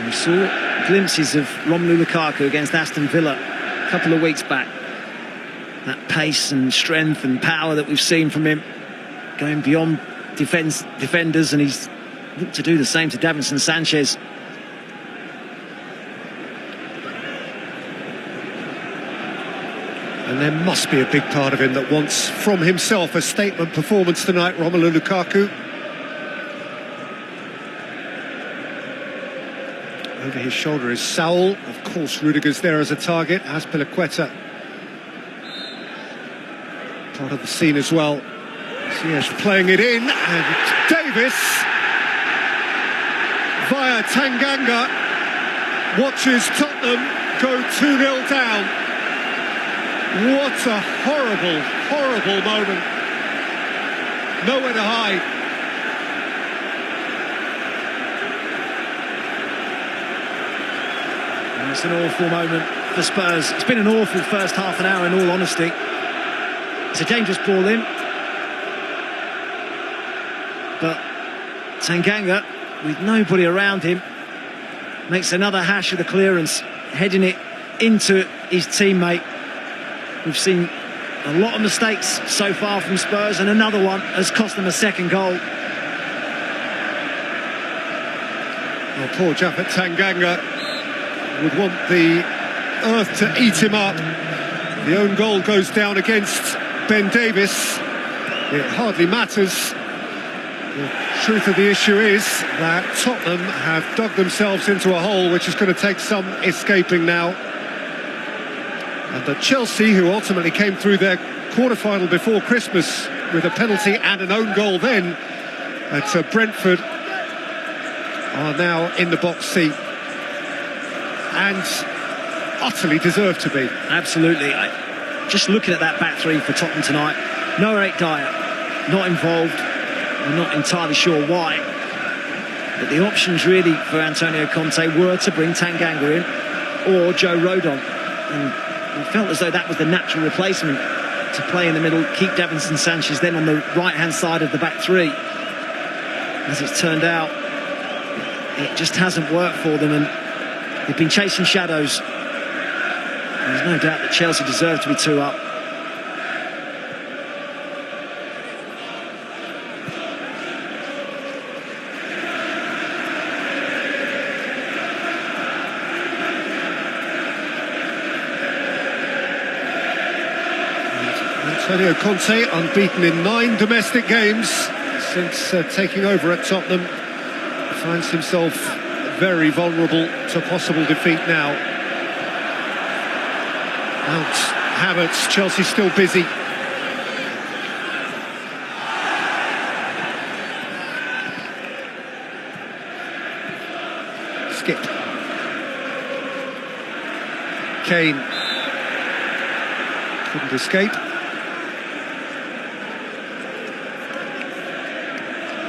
We saw glimpses of Romelu Lukaku against Aston Villa a couple of weeks back. That pace and strength and power that we've seen from him, going beyond defenders, and he's looked to do the same to Davinson Sanchez. And there must be a big part of him that wants from himself a statement performance tonight, Romelu Lukaku. Over his shoulder is Saul. Of course, Rudiger's there as a target, as Piliqueta. Part of the scene as well. Ziyech playing it in, and Davis, via Tanganga, watches Tottenham go 2-0 down. What a horrible, horrible moment. Nowhere to hide. It's an awful moment for Spurs. It's been an awful first half an hour, in all honesty. It's a dangerous ball in. But Tanganga, with nobody around him, makes another hash of the clearance, heading it into his teammate. We've seen a lot of mistakes so far from Spurs, and another one has cost them a second goal. Well, poor Japhet Tanganga would want the earth to eat him up. The own goal goes down against Ben Davis. It hardly matters. The truth of the issue is that Tottenham have dug themselves into a hole which is going to take some escaping now. And that Chelsea, who ultimately came through their quarter-final before Christmas with a penalty and an own goal then at Brentford, are now in the box seat. And utterly deserve to be. Absolutely. Just looking at that back three for Tottenham tonight, no Eric Dyer, not involved. I'm not entirely sure why. But the options really for Antonio Conte were to bring Tanganga in or Joe Rodon. And it felt as though that was the natural replacement, to play in the middle, keep Davinson Sanchez then on the right-hand side of the back three. As it's turned out, it just hasn't worked for them, and they've been chasing shadows. There's no doubt that Chelsea deserve to be 2 up. Antonio Conte, unbeaten in 9 domestic games since taking over at Tottenham, finds himself very vulnerable to possible defeat now. Mount Havertz, Chelsea still busy. Skip. Kane couldn't escape.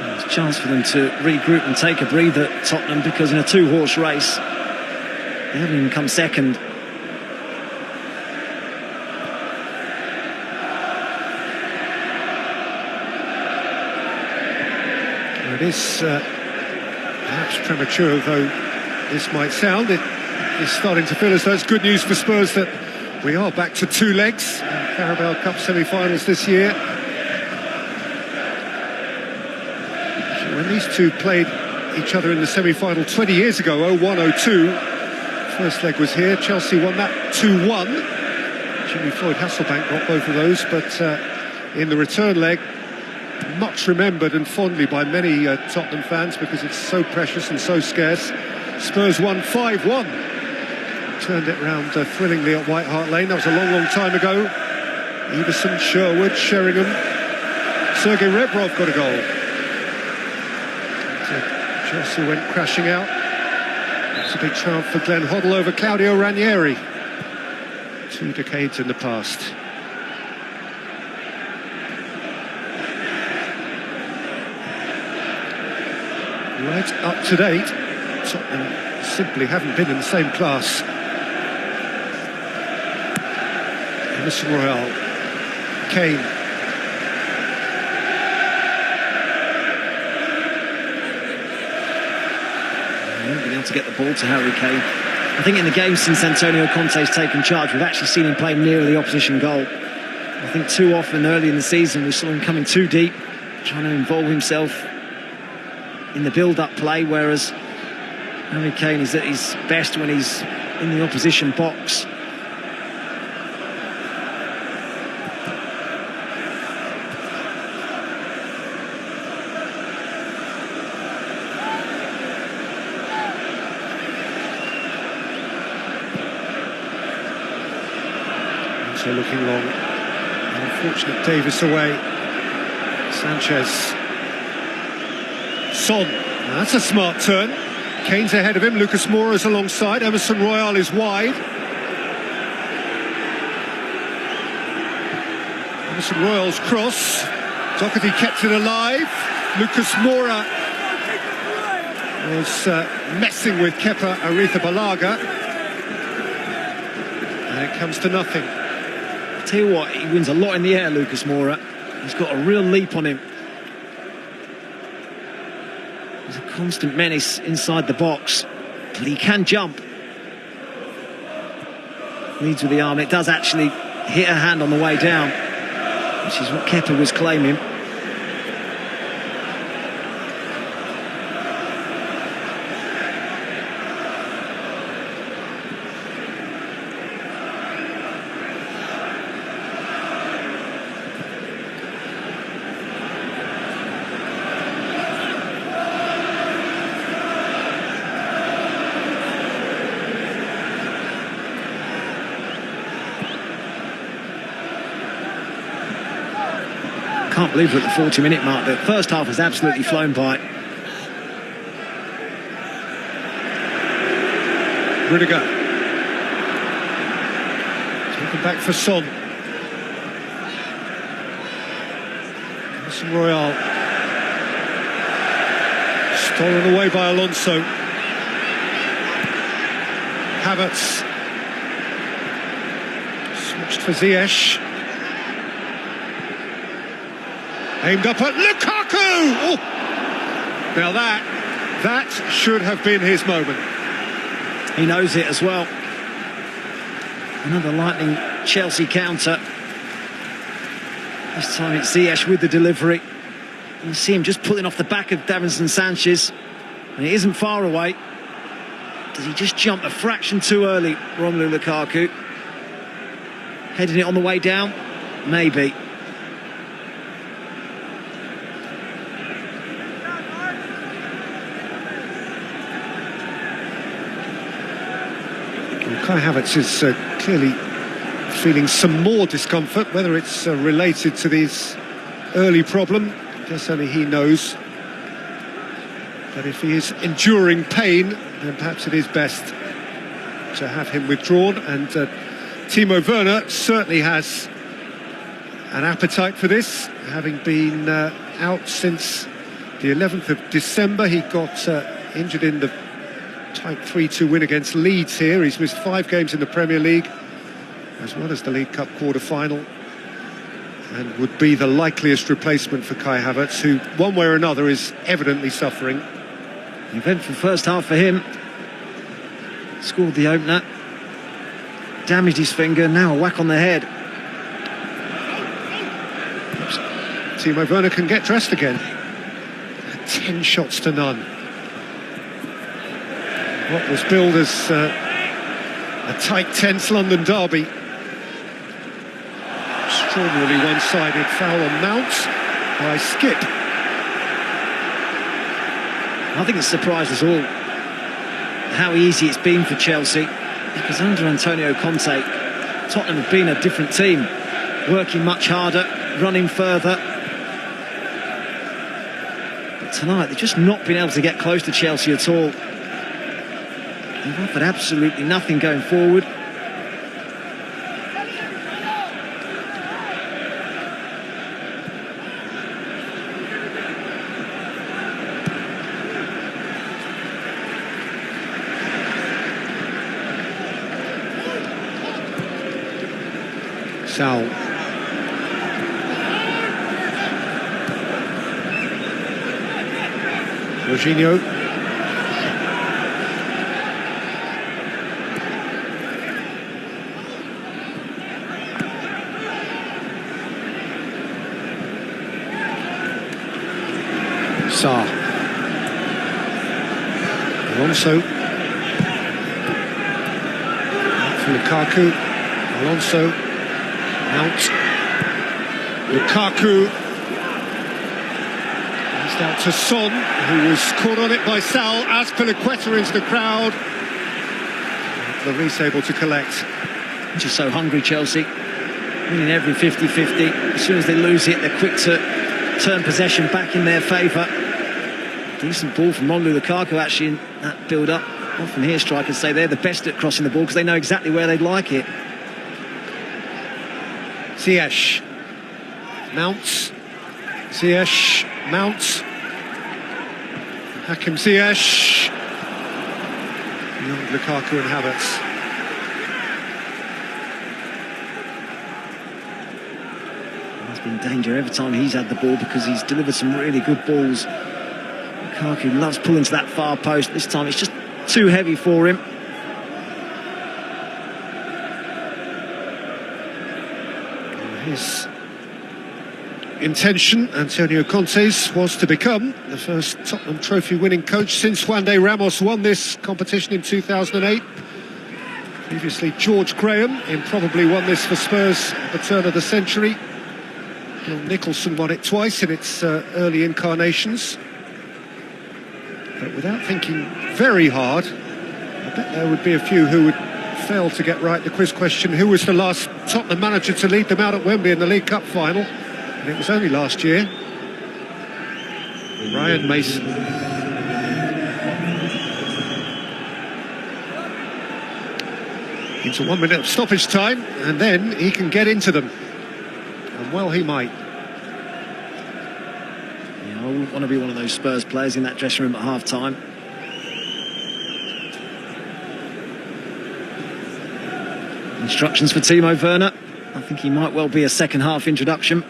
There's a chance for them to regroup and take a breather, Tottenham, because in a 2-horse race, they haven't even come second. It is perhaps premature, though this might sound. It is starting to feel as though it's good news for Spurs that we are back to 2 legs in Carabao Cup semi-finals this year. So when these two played each other in the semi-final 20 years ago, 01-02, first leg was here. Chelsea won that 2-1. Jimmy Floyd Hasselbank got both of those, but in the return leg, much remembered and fondly by many Tottenham fans because it's so precious and so scarce. Spurs won 5-1. Turned it round thrillingly at White Hart Lane. That was a long, long time ago. Everson, Sherwood, Sheringham, Sergei Rebrov got a goal. Chelsea went crashing out. It's a big triumph for Glenn Hoddle over Claudio Ranieri. 2 decades in the past. right up to date. Tottenham simply haven't been in the same class. Emerson Royal, Kane. Being able to get the ball to Harry Kane. I think in the game since Antonio Conte's taken charge, we've actually seen him play near the opposition goal. I think too often early in the season we saw him coming too deep, trying to involve himself in the build-up play, whereas Harry Kane is at his best when he's in the opposition box. Also looking long. Unfortunate Davis away. Sanchez. Son. That's a smart turn. Kane's ahead of him. Lucas Moura's alongside. Emerson Royal is wide. Emerson Royal's cross. Doherty kept it alive. Lucas Moura was messing with Kepa Arrizabalaga. And it comes to nothing. Tell you what, he wins a lot in the air, Lucas Moura. He's got a real leap on him. He's a constant menace inside the box, but he can jump. Leads with the arm. It does actually hit a hand on the way down, which is what Kepa was claiming. Can't believe we're at the 40-minute mark. The first half has absolutely flown by. Rudiger. Taken back for Son. Emerson Royal. Stolen away by Alonso. Havertz. Switched for Ziyech. Aimed up at Lukaku! Oh. Now that should have been his moment. He knows it as well. Another lightning Chelsea counter. This time it's Ziyech with the delivery. You see him just pulling off the back of Davinson Sanchez. And it isn't far away. Does he just jump a fraction too early, Romelu Lukaku? Heading it on the way down? Maybe. Kai Havertz is clearly feeling some more discomfort, whether it's related to this early problem, I guess only he knows. But if he is enduring pain, then perhaps it is best to have him withdrawn. And Timo Werner certainly has an appetite for this, having been out since the 11th of December. He got injured in the tight 3-2 win against Leeds here. He's missed 5 games in the Premier League, as well as the League Cup quarter-final, and would be the likeliest replacement for Kai Havertz, who, one way or another, is evidently suffering. Eventful first half for him. Scored the opener. Damaged his finger, now a whack on the head. Timo Werner can get dressed again. 10 shots to none. What was billed as a tight, tense London derby. Extraordinarily one-sided foul on Mount by Skip. I think it's surprised us all how easy it's been for Chelsea, because under Antonio Conte, Tottenham have been a different team, working much harder, running further. But tonight, they've just not been able to get close to Chelsea at all. They've offered absolutely nothing going forward. Sal. Jorginho. Sarr. Alonso. Out for Lukaku. Alonso. Out. Lukaku. Passed out to Son, who was caught on it by Sal. Azpilicueta into the crowd. Lloris able to collect. Just so hungry, Chelsea. Winning every 50-50. As soon as they lose it, they're quick to turn possession back in their favour. Decent ball from Romelu Lukaku actually in that build-up. Often hear strikers say they're the best at crossing the ball because they know exactly where they'd like it. Ziyech. Mounts. Ziyech. Mounts. Hakim Ziyech. Beyond Lukaku and Havertz. There's been danger every time he's had the ball because he's delivered some really good balls. Lukaku loves pulling to that far post. This time it's just too heavy for him. His intention, Antonio Conte's, was to become the first Tottenham trophy winning coach since Juan de Ramos won this competition in 2008. Previously George Graham improbably won this for Spurs at the turn of the century. Phil Nicholson won it twice in its early incarnations. But without thinking very hard, I bet there would be a few who would fail to get right the quiz question: who was the last Tottenham manager to lead them out at Wembley in the League Cup final? And it was only last year. Ryan Mason. Into 1 minute of stoppage time, and then he can get into them. And well, he might. Yeah, I wouldn't want to be one of those Spurs players in that dressing room at half-time. Instructions for Timo Werner. I think he might well be a second-half introduction.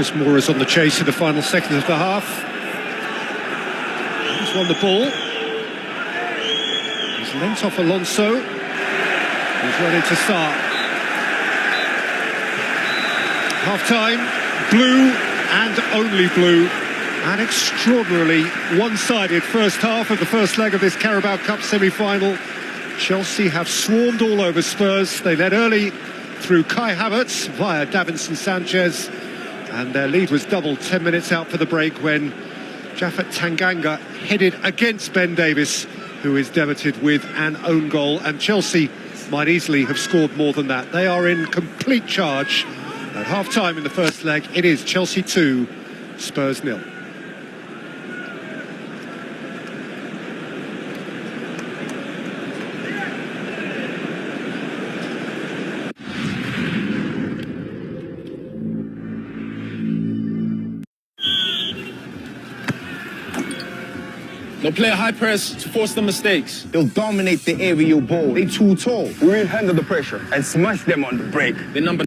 Lucas Moura's on the chase in the final seconds of the half. He's won the ball. He's lent off Alonso. He's run into Sarr. Half-time, blue and only blue. An extraordinarily one-sided first half of the first leg of this Carabao Cup semi-final. Chelsea have swarmed all over Spurs. They led early through Kai Havertz via Davinson Sanchez, and their lead was doubled 10 minutes out for the break when Japhet Tanganga headed against Ben Davies, who is debited with an own goal, and Chelsea might easily have scored more than that. They are in complete charge. At half-time in the first leg, it is Chelsea 2, Spurs 0. They'll play a high press to force the mistakes. They'll dominate the aerial ball. They too tall. We'll handle the pressure and smash them on the break. The number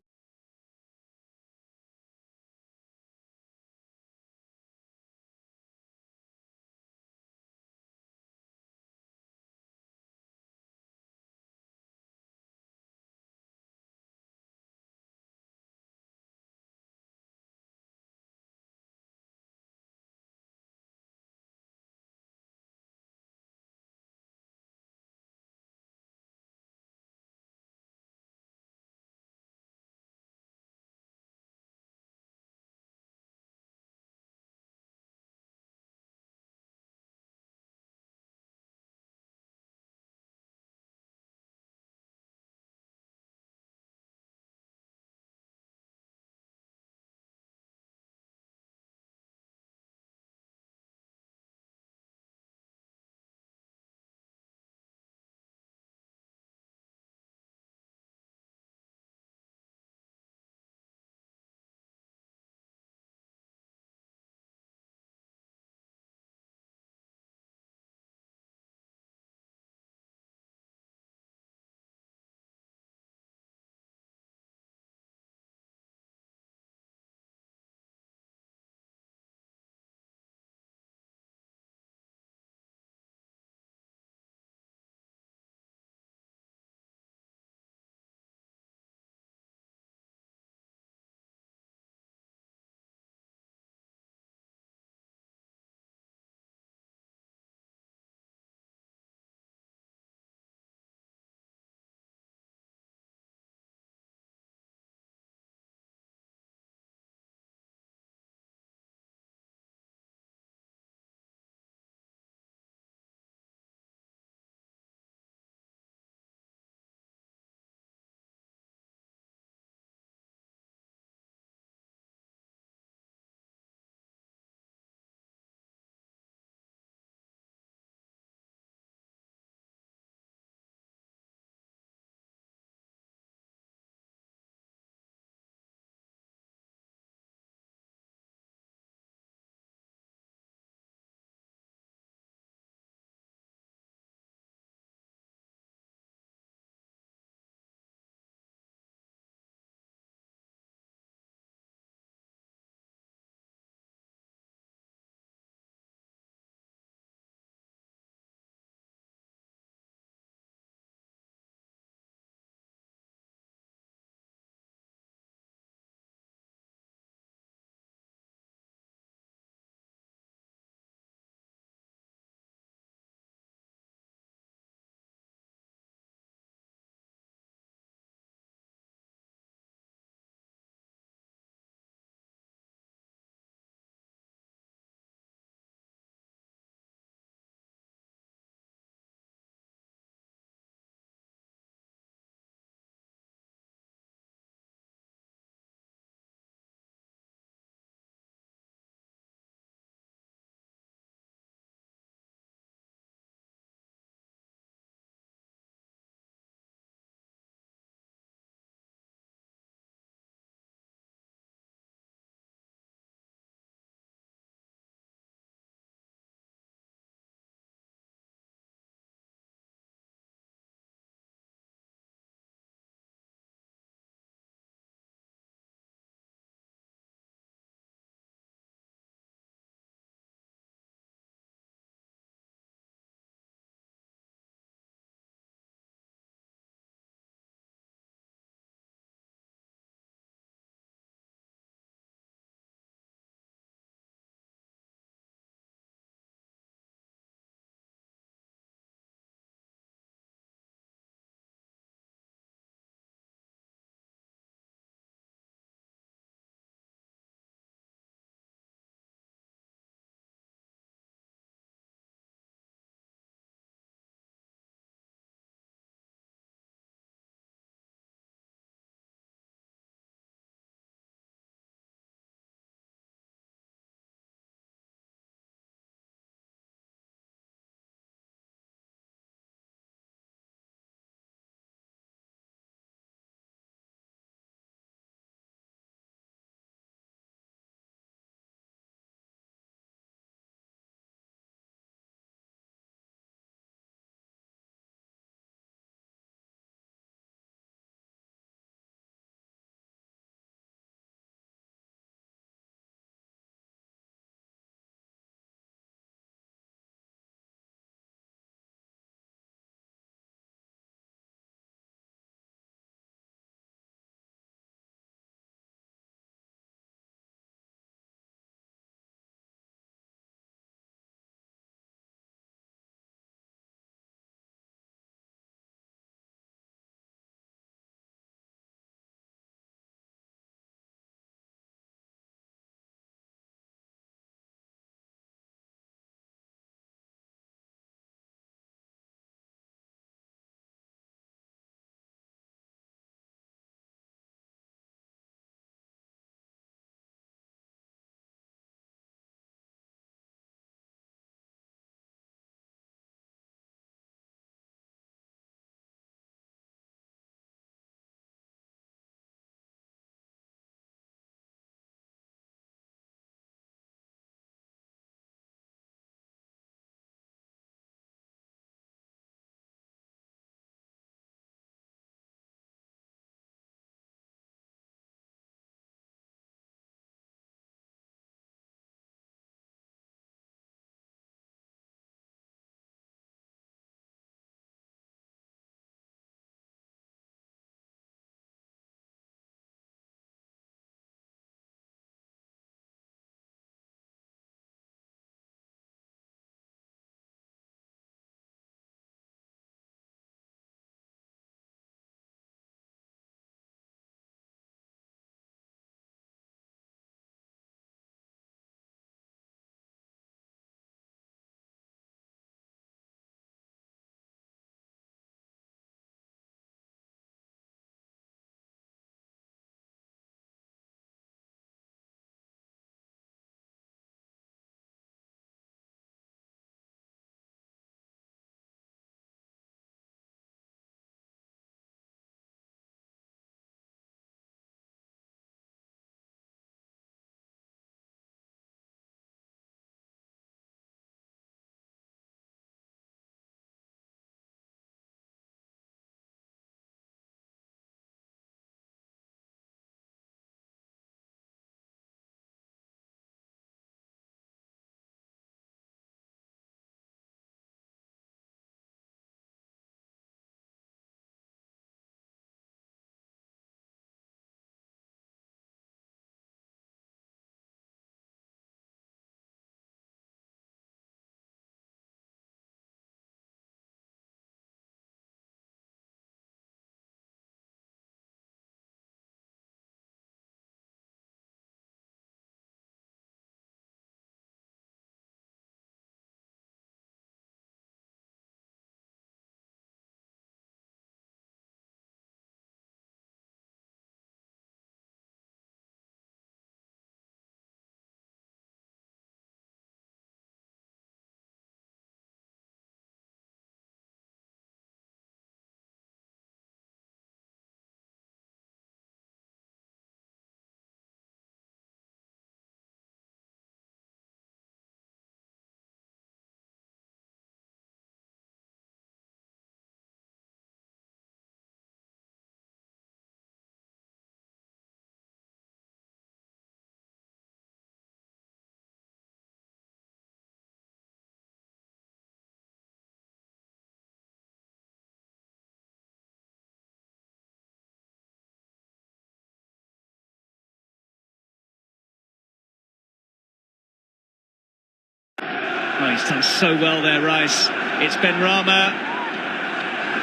He's done so well there, Rice. It's Benrahma.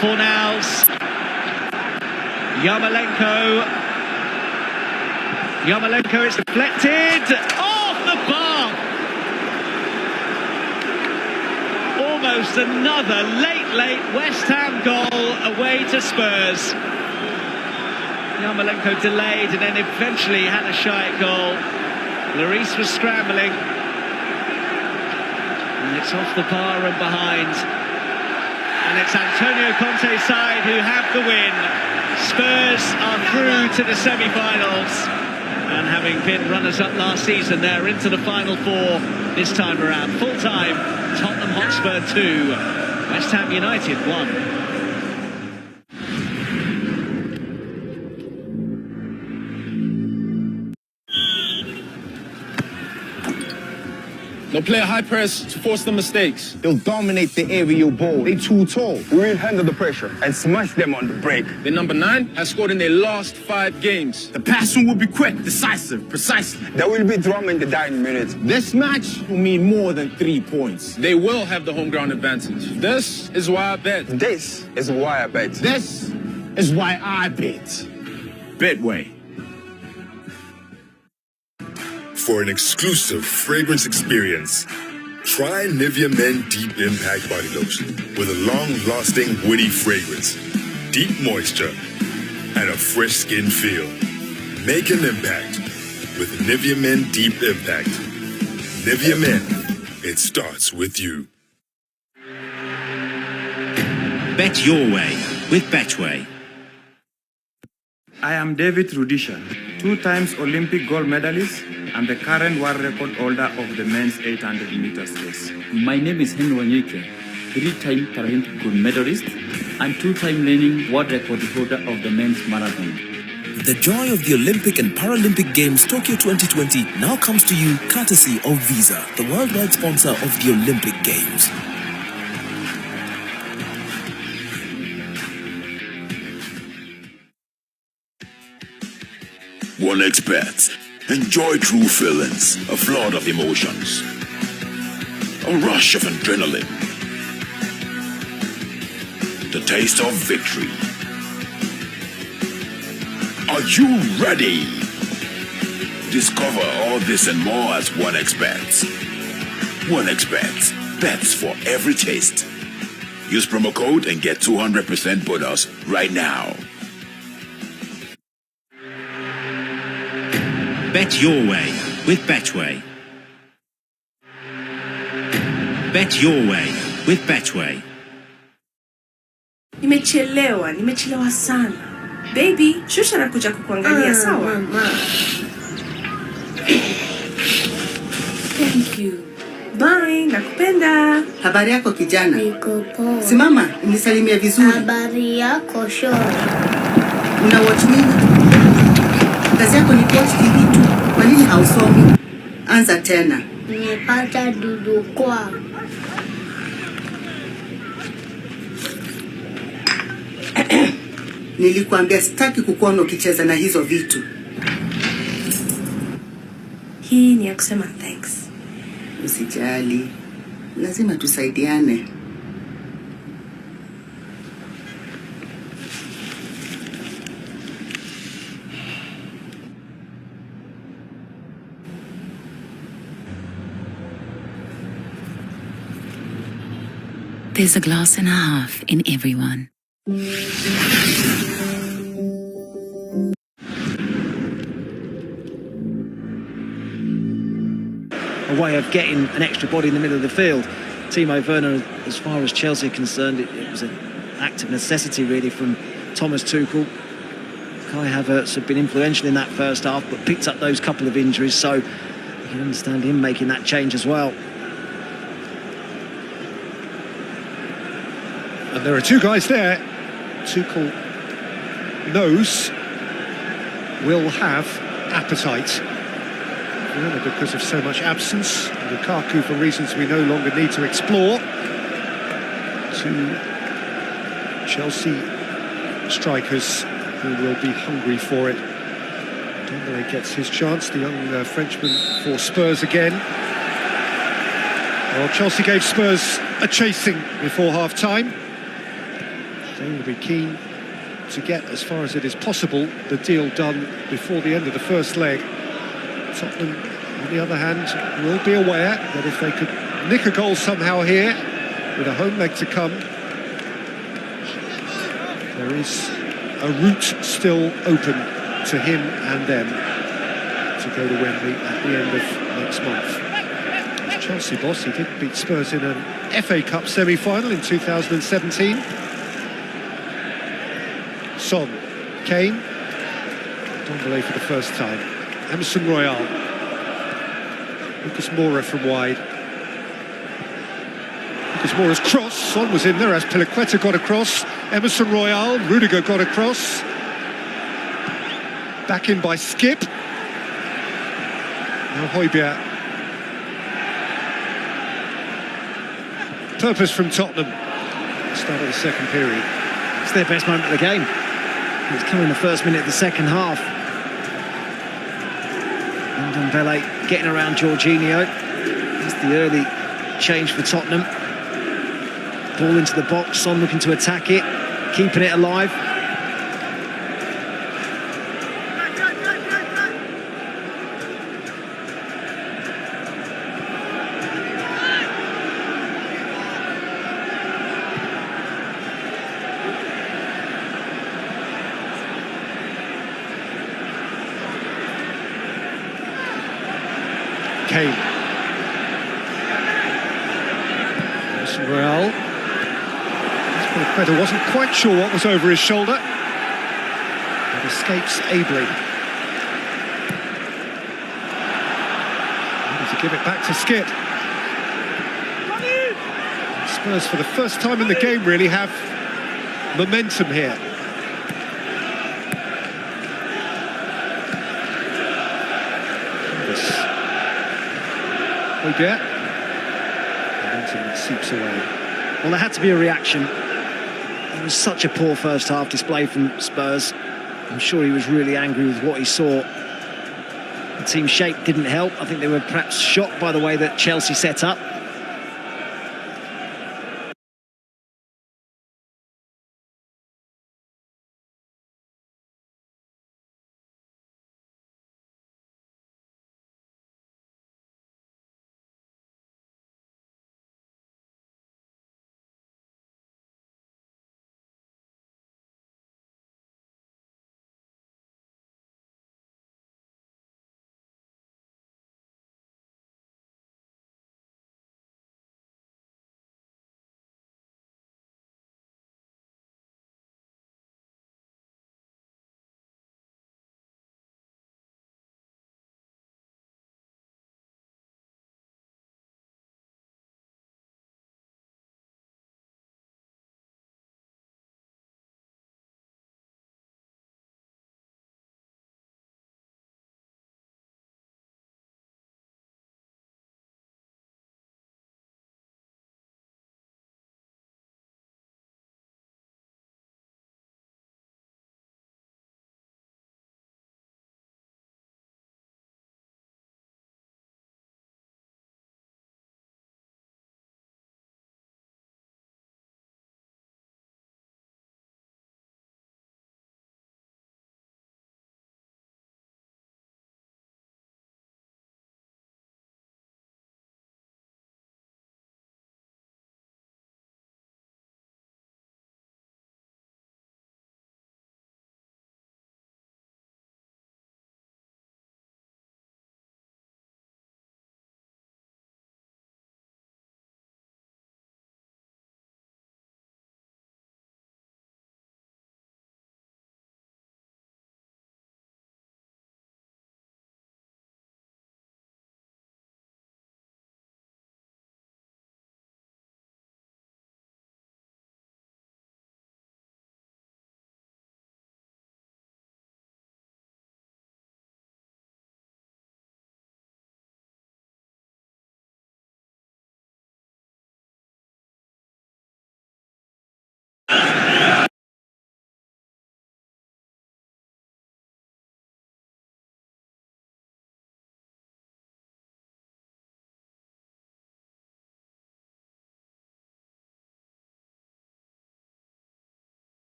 Fornals. Yarmolenko, it's deflected. Off the bar. Almost another late West Ham goal away to Spurs. Yarmolenko delayed and then eventually had a shy at goal. Lloris was scrambling. And it's off the bar and behind. And it's Antonio Conte's side who have the win. Spurs are through to the semi-finals. And having been runners-up last season, they're into the final four this time around. Full-time, Tottenham Hotspur 2, West Ham United 1. They'll play a high press to force the mistakes. They'll dominate the aerial ball. They too tall. We'll handle the pressure and smash them on the break. The number 9 has scored in their last 5 games. The passing will be quick, decisive, precisely. There will be drama in the dying minutes. This match will mean more than 3 points. They will have the home ground advantage. This is why I bet. This is why I bet. This is why I bet. Betway. For an exclusive fragrance experience, try Nivea Men Deep Impact Body Lotion with a long-lasting woody fragrance, deep moisture, and a fresh skin feel. Make an impact with Nivea Men Deep Impact. Nivea Men, it starts with you. Bet your way with Betway. I am David Rudisha, 2 times Olympic gold medalist and the current world record holder of the men's 800 meters race. My name is Henry Wanyike, 3-time Paralympic gold medalist and 2-time reigning world record holder of the men's marathon. The joy of the Olympic and Paralympic Games Tokyo 2020 now comes to you courtesy of Visa, the worldwide sponsor of the Olympic Games. OneXBet. Enjoy true feelings, a flood of emotions, a rush of adrenaline, the taste of victory. Are you ready? Discover all this and more at OneXBet. OneXBet, bets for every taste. Use promo code and get 200% bonus right now. Bet your way with Betway. Bet your way with Betway. Nimechelewa sana. Baby, shusha na kuja kukuangalia sawa? Thank you. Bye, nakupenda. Habari yako kijana? Niko poa. Simama, unisalimie vizuri. Habari yako shora. Una watch nini? Kazi yako ni watch TV tu. Kwa nini hausomi? Anza tena. Nimepata dudu kwa. Nilikuambia sitaki kukuona ukicheza na hizo vitu. Hii ni ya kusema thanks. Usijali. Lazima tusaidiane. There's a glass and a half in everyone. A way of getting an extra body in the middle of the field. Timo Werner, as far as Chelsea are concerned, it was an act of necessity really from Thomas Tuchel. Kai Havertz had been influential in that first half, but picked up those couple of injuries, so you can understand him making that change as well. And there are 2 guys there. Tuchel knows will have appetite. Werner because of so much absence. Lukaku for reasons we no longer need to explore. 2 Chelsea strikers who will be hungry for it. Dembele gets his chance, the young Frenchman for Spurs again. Well, Chelsea gave Spurs a chasing before half-time. They will be keen to get, as far as it is possible, the deal done before the end of the first leg. Tottenham, on the other hand, will be aware that if they could nick a goal somehow here, with a home leg to come, there is a route still open to him and them to go to Wembley at the end of next month. As Chelsea boss, he did beat Spurs in an FA Cup semi-final in 2017. Son, Kane, Dombele for the first time. Emerson Royal, Lucas Moura from wide. Lucas Moura's cross, Son was in there as Piliqueta got across. Emerson Royal, Rudiger got across. Back in by Skip. Now Højbjerg. Purpose from Tottenham. Start of the second period. It's their best moment of the game. It's come in the first minute of the second half. And Dombele getting around Jorginho. That's the early change for Tottenham. Ball into the box, Son looking to attack it, keeping it alive. Kane. Emerson Royal. Piliqueta wasn't quite sure what was over his shoulder, but escapes ably. Ready to give it back to Skip. Spurs, for the first time in the game, really have momentum here. Højbjerg. Momentum seeps away. Well, there had to be a reaction. It was such a poor first half display from Spurs. I'm sure he was really angry with what he saw. The team shape didn't help. I think they were perhaps shocked by the way that Chelsea set up.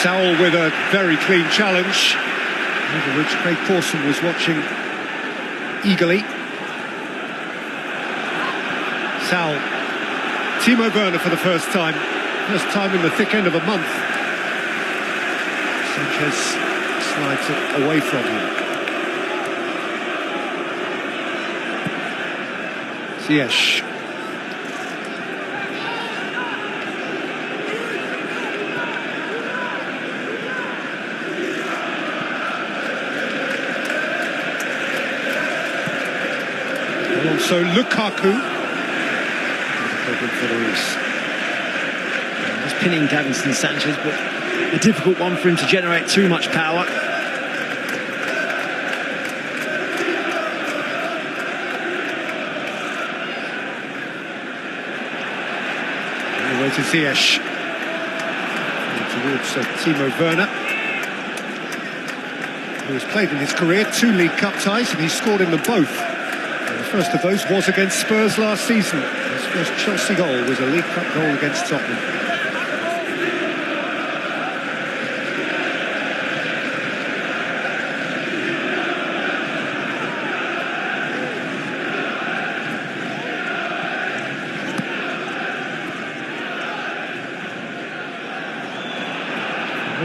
Sowell with a very clean challenge, over which Craig Pawson was watching eagerly. Sowell, Timo Werner for the first time in the thick end of a month. Sanchez slides it away from him. Ziyech. Also Lukaku. Problem for Lloris. Just pinning Davinson Sanchez, but a difficult one for him to generate too much power. Away to Ziyech. Towards Timo Werner, who has played in his career 2 League Cup ties, and he's scored in them both. And the first of those was against Spurs last season. His first Chelsea goal was a League Cup goal against Tottenham.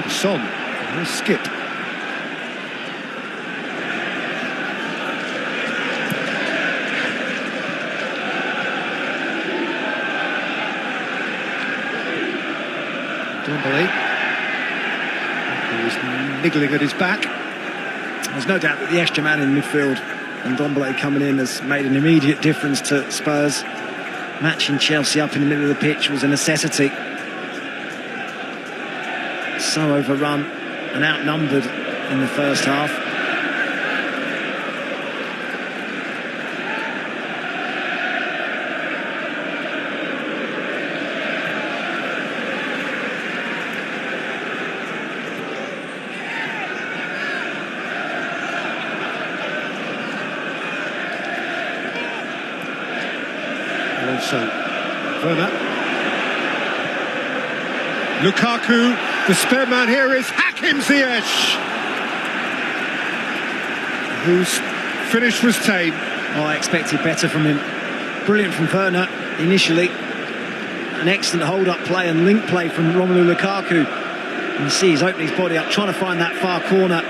Son, nice skip. Ndombele, who was niggling at his back. There's no doubt that the extra man in midfield and Ndombele coming in has made an immediate difference to Spurs. Matching Chelsea up in the middle of the pitch was a necessity. So overrun and outnumbered in the first half. Also, Werner. Lukaku. The spare man here is Hakim Ziyech, whose finish was tame. Oh, I expected better from him. Brilliant from Werner initially. An excellent hold-up play and link play from Romelu Lukaku. And you see he's opening his body up, trying to find that far corner.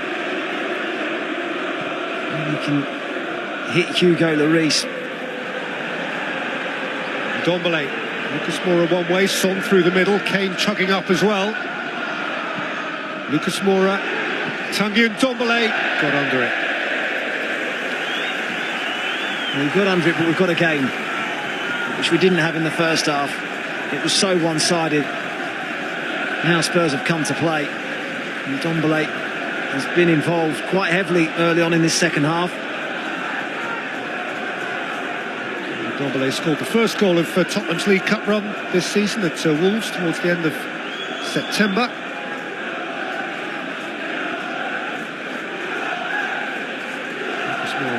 And he can hit Hugo Lloris. Ndombele, Lucas Moura one way, Son through the middle, Kane chugging up as well. Lucas Moura, Tanguy Ndombele got under it. Well, we got under it, but we've got a game, which we didn't have in the first half. It was so one-sided. Now Spurs have come to play. And Ndombele has been involved quite heavily early on in this second half. Ndombele scored the first goal of Tottenham's League Cup run this season at Wolves towards the end of September.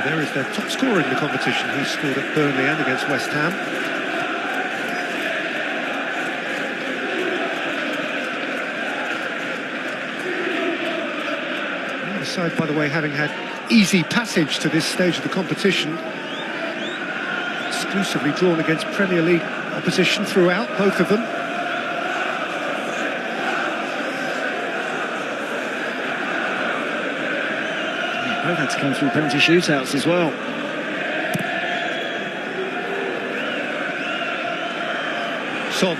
There is their top scorer in the competition. He scored at Burnley and against West Ham. The side, by the way, having had easy passage to this stage of the competition, exclusively drawn against Premier League opposition throughout, both of them. Both had to come through penalty shootouts as well. Son.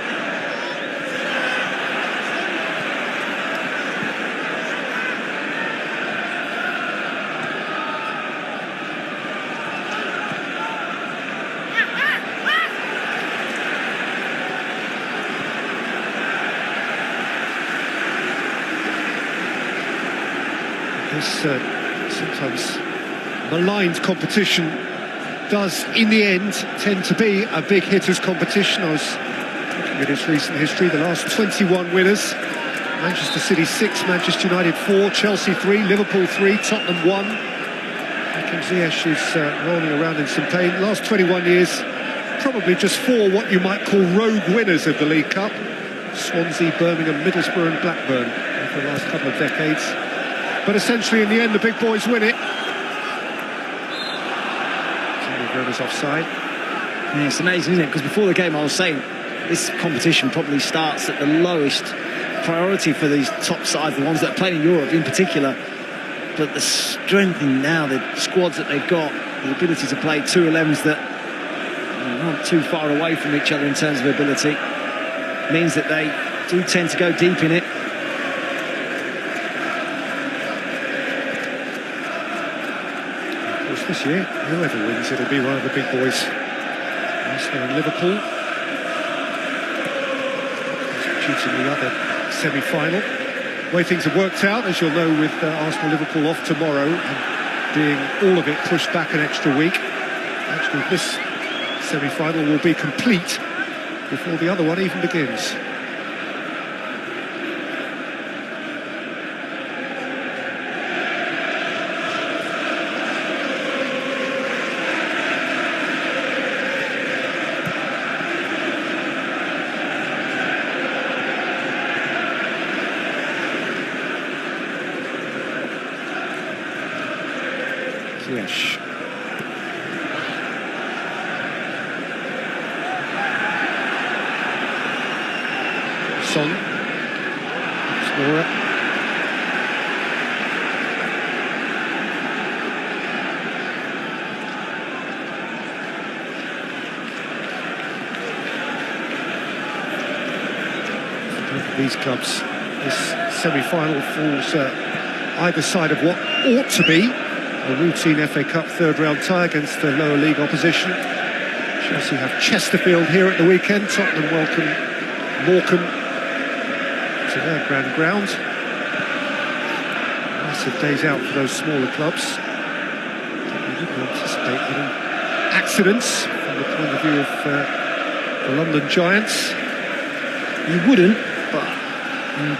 This sometimes maligned competition does, in the end, tend to be a big hitters competition. I was looking at its recent history, the last 21 winners. Manchester City 6, Manchester United 4, Chelsea 3, Liverpool 3, Tottenham 1. Hakim Ziyech is rolling around in some pain. Last 21 years, probably just 4 what you might call rogue winners of the League Cup. Swansea, Birmingham, Middlesbrough and Blackburn. for the last couple of decades. But essentially, in the end, the big boys win it. Werner's offside. Yeah, it's amazing, isn't it? Because before the game, I was saying this competition probably starts at the lowest priority for these top sides, the ones that are playing in Europe in particular. But the strength in now, the squads that they've got, the ability to play 2 11s that aren't too far away from each other in terms of ability, means that they do tend to go deep in it. Of course, this year, whoever wins, it'll be one of the big boys. Arsenal and Liverpool constituting the other semi-final. The way things have worked out, as you'll know, with Arsenal-Liverpool off tomorrow and being all of it pushed back an extra week, actually this semi-final will be complete before the other one even begins. Yes. Son. Scorer. These clubs, this semi-final falls either side of what ought to be a routine FA Cup third-round tie against the lower league opposition. Chelsea have Chesterfield here at the weekend. Tottenham welcome Morecambe to their grand ground. Massive days out for those smaller clubs. We didn't anticipate any accidents from the point of view of the London Giants. You wouldn't, but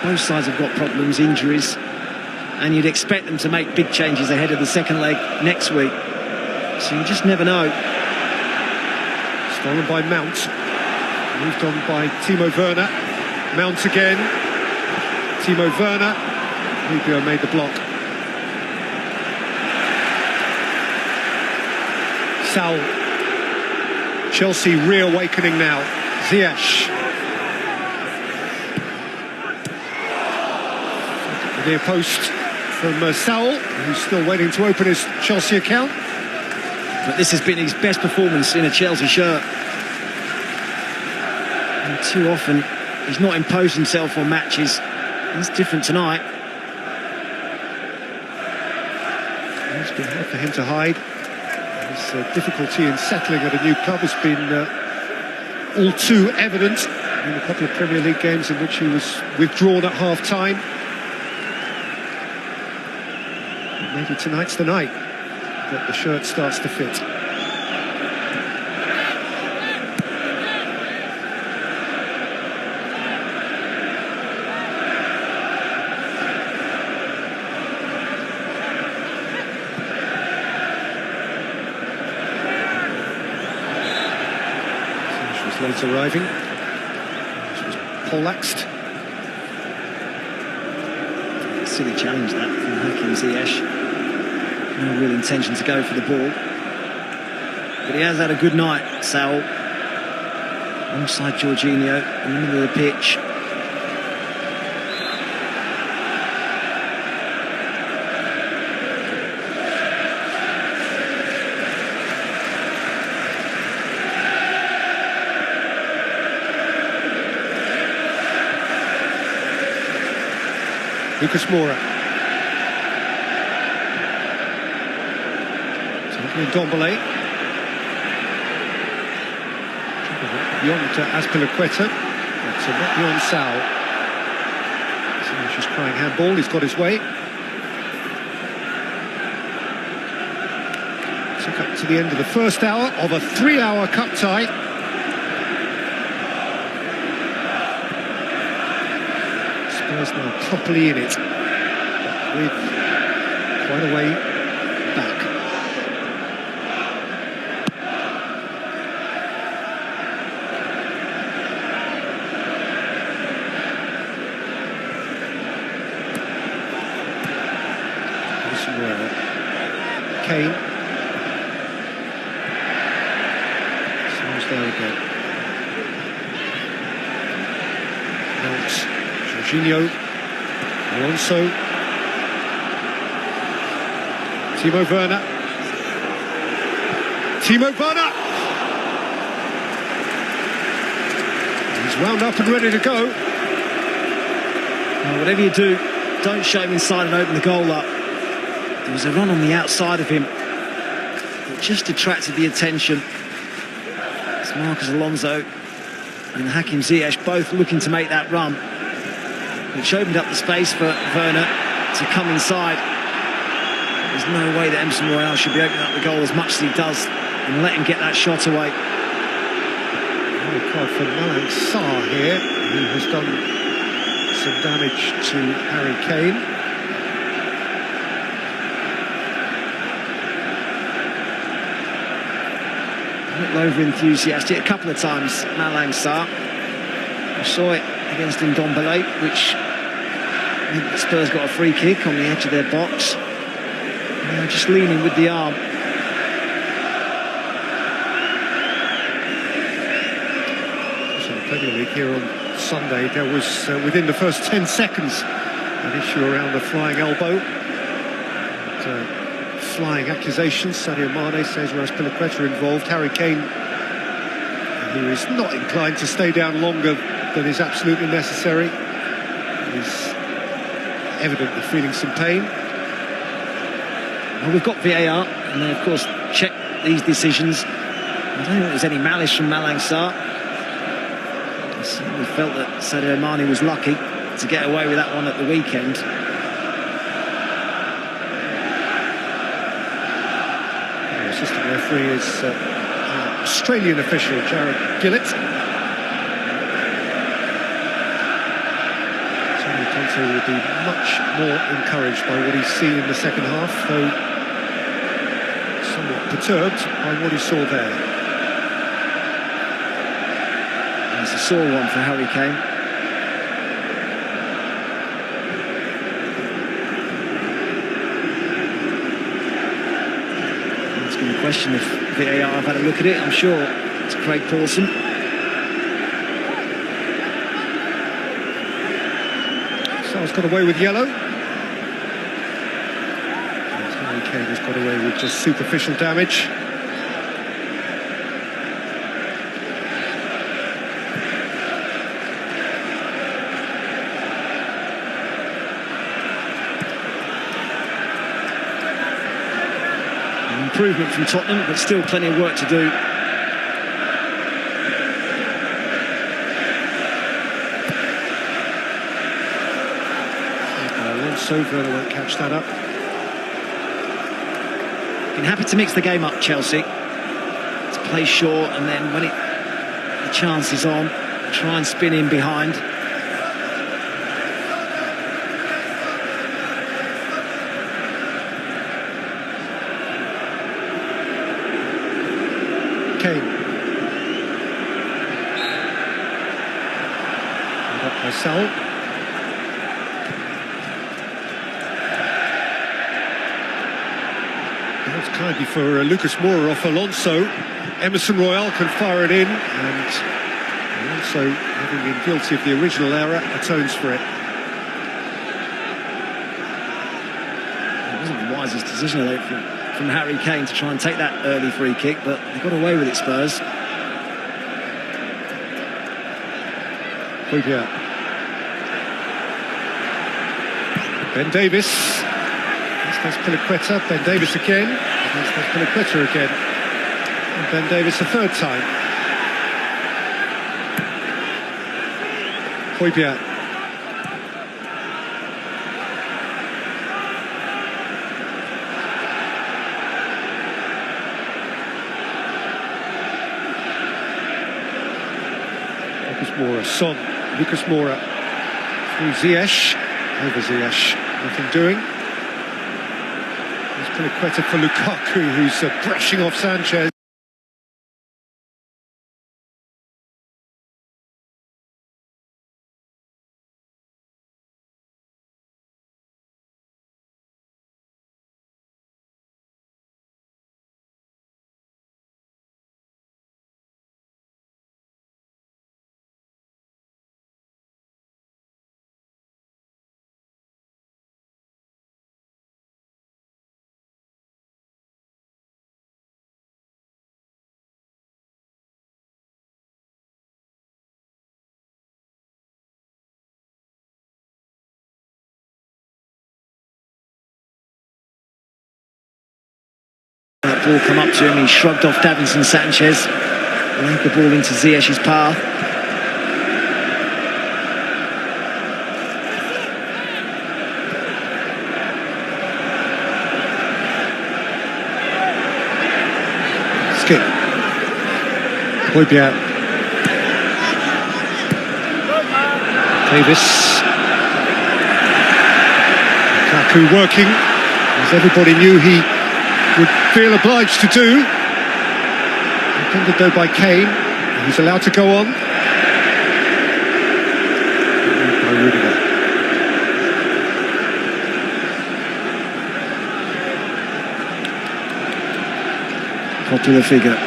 both sides have got problems, injuries, and you'd expect them to make big changes ahead of the second leg next week. So you just never know. Stolen by Mount. Moved on by Timo Werner. Mount again. Timo Werner. Rubio made the block. Saul. Chelsea reawakening now. Ziyech. The near post from Saul, who's still waiting to open his Chelsea account. But this has been his best performance in a Chelsea shirt. And too often, he's not imposed himself on matches. It's different tonight. It's been hard for him to hide. His difficulty in settling at a new club has been all too evident in a couple of Premier League games in which he was withdrawn at half-time. Maybe tonight's the night that the shirt starts to fit. Late arriving. This was poleaxed. Silly challenge that from Hakim Ziyech. No real intention to go for the ball. But he has had a good night, Saul. Alongside Jorginho in the middle of the pitch. Lucas Moura. Ndombele. Beyond Azpilicueta. But not beyond Saul. So she's crying handball. He's got his way. Took up to the end of the first hour of a 3-hour cup tie. Spurs now properly in it, with quite a way back. Kane. Someone's there again. Mount, Jorginho, Alonso, Timo Werner. Timo Werner! He's wound up and ready to go. Well, whatever you do, don't show him inside and open the goal up. There was a run on the outside of him that just attracted the attention. It's Marcos Alonso and Hakim Ziyech both looking to make that run, which opened up the space for Werner to come inside. There's no way that Emerson Royale should be opening up the goal as much as he does and let him get that shot away. Oh, card for Malang Sarr here, who has done some damage to Harry Kane. A little over-enthusiastic a couple of times, Malang Sarr. We saw it against Ndombele, which Spurs got a free kick on the edge of their box. Now just leaning with the arm. Premier League here on Sunday, there was within the first 10 seconds an issue around the flying elbow and, flying accusations. Sadio Mane says Ras Piliqueta involved. Harry Kane, who is not inclined to stay down longer than is absolutely necessary, is evidently feeling some pain. Well, we've got VAR and they of course check these decisions. I don't think there's any malice from Malang Sarr. I certainly felt that Sadio Mane was lucky to get away with that one at the weekend. The assistant referee is Australian official Jared Gillett. Tony Conte will be much more encouraged by what he's seen in the second half, though somewhat perturbed by what he saw there. It's a sore one for Harry Kane. It's been a question if VAR have had a look at it. I'm sure it's Craig Pawson. Sarr's got away with yellow. And Harry Kane has got away with just superficial damage. Improvement from Tottenham, but still plenty of work to do. Alonso, Werner won't catch that up. Been happy to mix the game up, Chelsea. To play short and then when the chance is on, try and spin in behind. Kane. And up by Sal. That's kindly for Lucas Moura off Alonso. Emerson Royale can fire it in, and Alonso, having been guilty of the original error, atones for it. It wasn't the wisest decision, I think, from Harry Kane to try and take that early free kick, but they got away with it, Spurs. Hooper. Ben Davis. That's Piliqueta. Ben Davis again. That's Piliqueta again. And Ben Davis a third time. Hooper. Moura, Son, Lucas Moura through Ziyech, over Ziyech, nothing doing. There's Piliqueta for Lukaku, who's brushing off Sanchez. that ball come up to him. He shrugged off Davinson Sanchez, laid the ball into Ziyech's path. Skip. Højbjerg. Davis. Lukaku working, as everybody knew he would feel obliged to do. Intended though by Kane. He's allowed to go on. By Rudiger. Popular figure,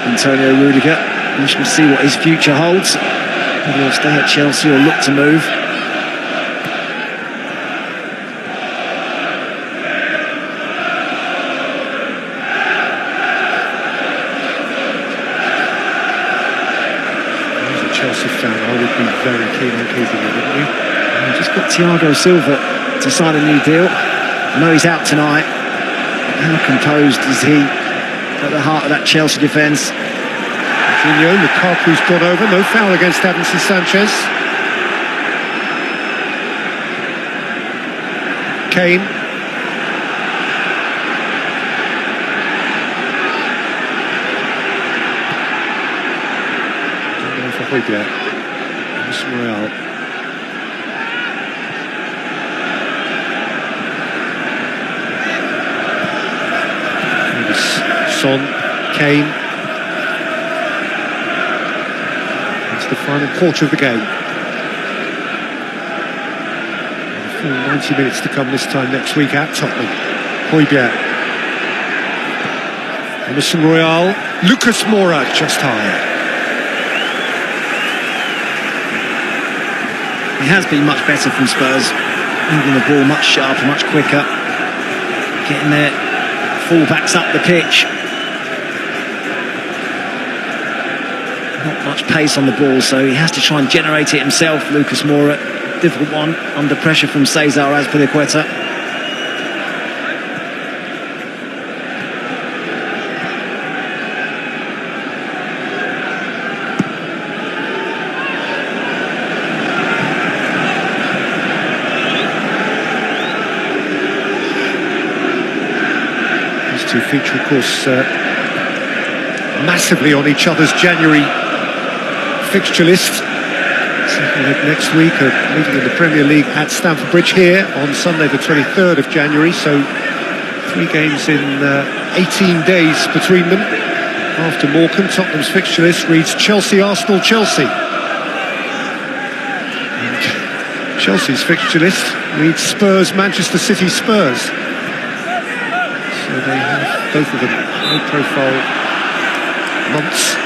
Antonio Rudiger. We shall see what his future holds. Whether he'll stay at Chelsea or look to move. As a Chelsea fan, I would be very keen on keeping him, wouldn't you? Just got Thiago Silva to sign a new deal. I know he's out tonight. How composed is he at the heart of that Chelsea defence? Lukaku's got over, no foul against Davinson Sanchez. Kane. Going for Højbjerg. Ismail. Son, Kane. It's the final quarter of the game. And a full 90 minutes to come this time next week at Tottenham. Højbjerg. Emerson Royal. Lucas Moura just high. He has been much better from Spurs. Moving the ball much sharper, much quicker. Getting there. Full-backs up the pitch. Not much pace on the ball, so he has to try and generate it himself, Lucas Moura. Difficult one, under pressure from Cesar Azpilicueta. These two feature, of course, massively on each other's January fixture list. Second leg next week, a meeting in the Premier League at Stamford Bridge here on Sunday the 23rd of January, so 3 games in 18 days between them. After Morecambe, Tottenham's fixture list reads Chelsea, Arsenal, Chelsea. And Chelsea's fixture list reads Spurs, Manchester City, Spurs. So they have both of them high-profile months.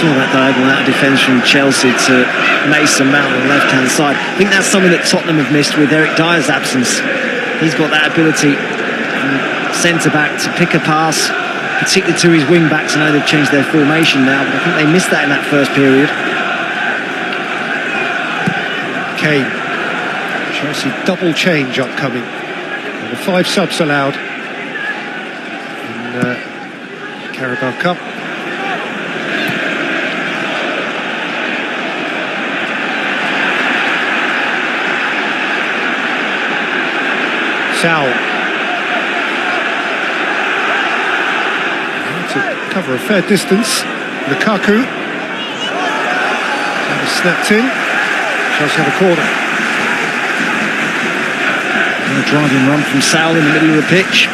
Saw that diagonal out of defence from Chelsea to Mason Mount on the left-hand side. I think that's something that Tottenham have missed with Eric Dyer's absence. He's got that ability, centre-back, to pick a pass, particularly to his wing-backs. I know they've changed their formation now, but I think they missed that in that first period. Kane. Chelsea double change upcoming. And the 5 subs allowed in Carabao Cup. Sal. To cover a fair distance. Lukaku. Snapped in. Chelsea have a corner. And a driving run from Sal in the middle of the pitch.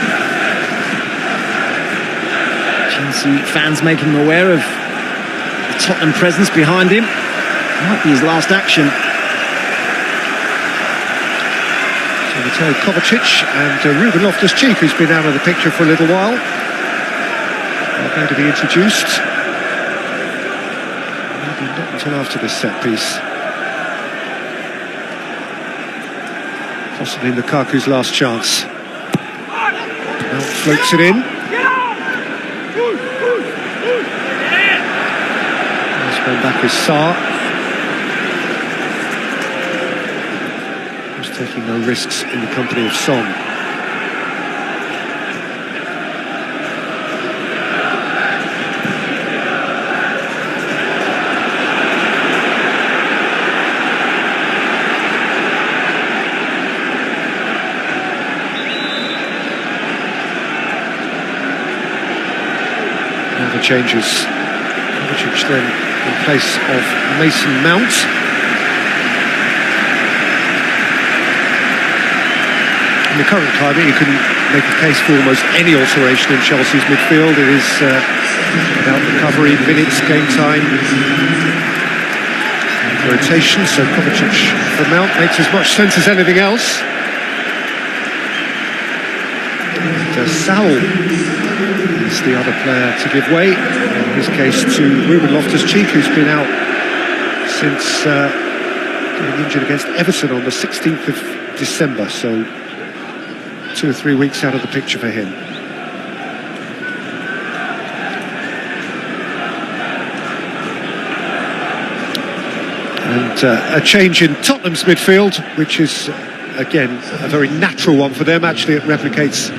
Chelsea fans making them aware of the Tottenham presence behind him. Might be his last action. So Mateo Kovacic and Ruben Loftus-Cheek, who's been out of the picture for a little while, are going to be introduced. Maybe not until after this set piece. Possibly Lukaku's last chance. Now floats it in. Last one back is Sarr. Who's taking no risks in the company of Son. Changes. Kovacic then in place of Mason Mount. In the current climate, you can make a case for almost any alteration in Chelsea's midfield. It is about recovery, minutes, game time, rotation. So Kovacic for Mount makes as much sense as anything else. And Saul is the other player to give way, in his case to Ruben Loftus-Cheek, who's been out since getting injured against Everton on the 16th of December, so 2 or 3 weeks out of the picture for him. And a change in Tottenham's midfield, which is, again, a very natural one for them. Actually, it replicates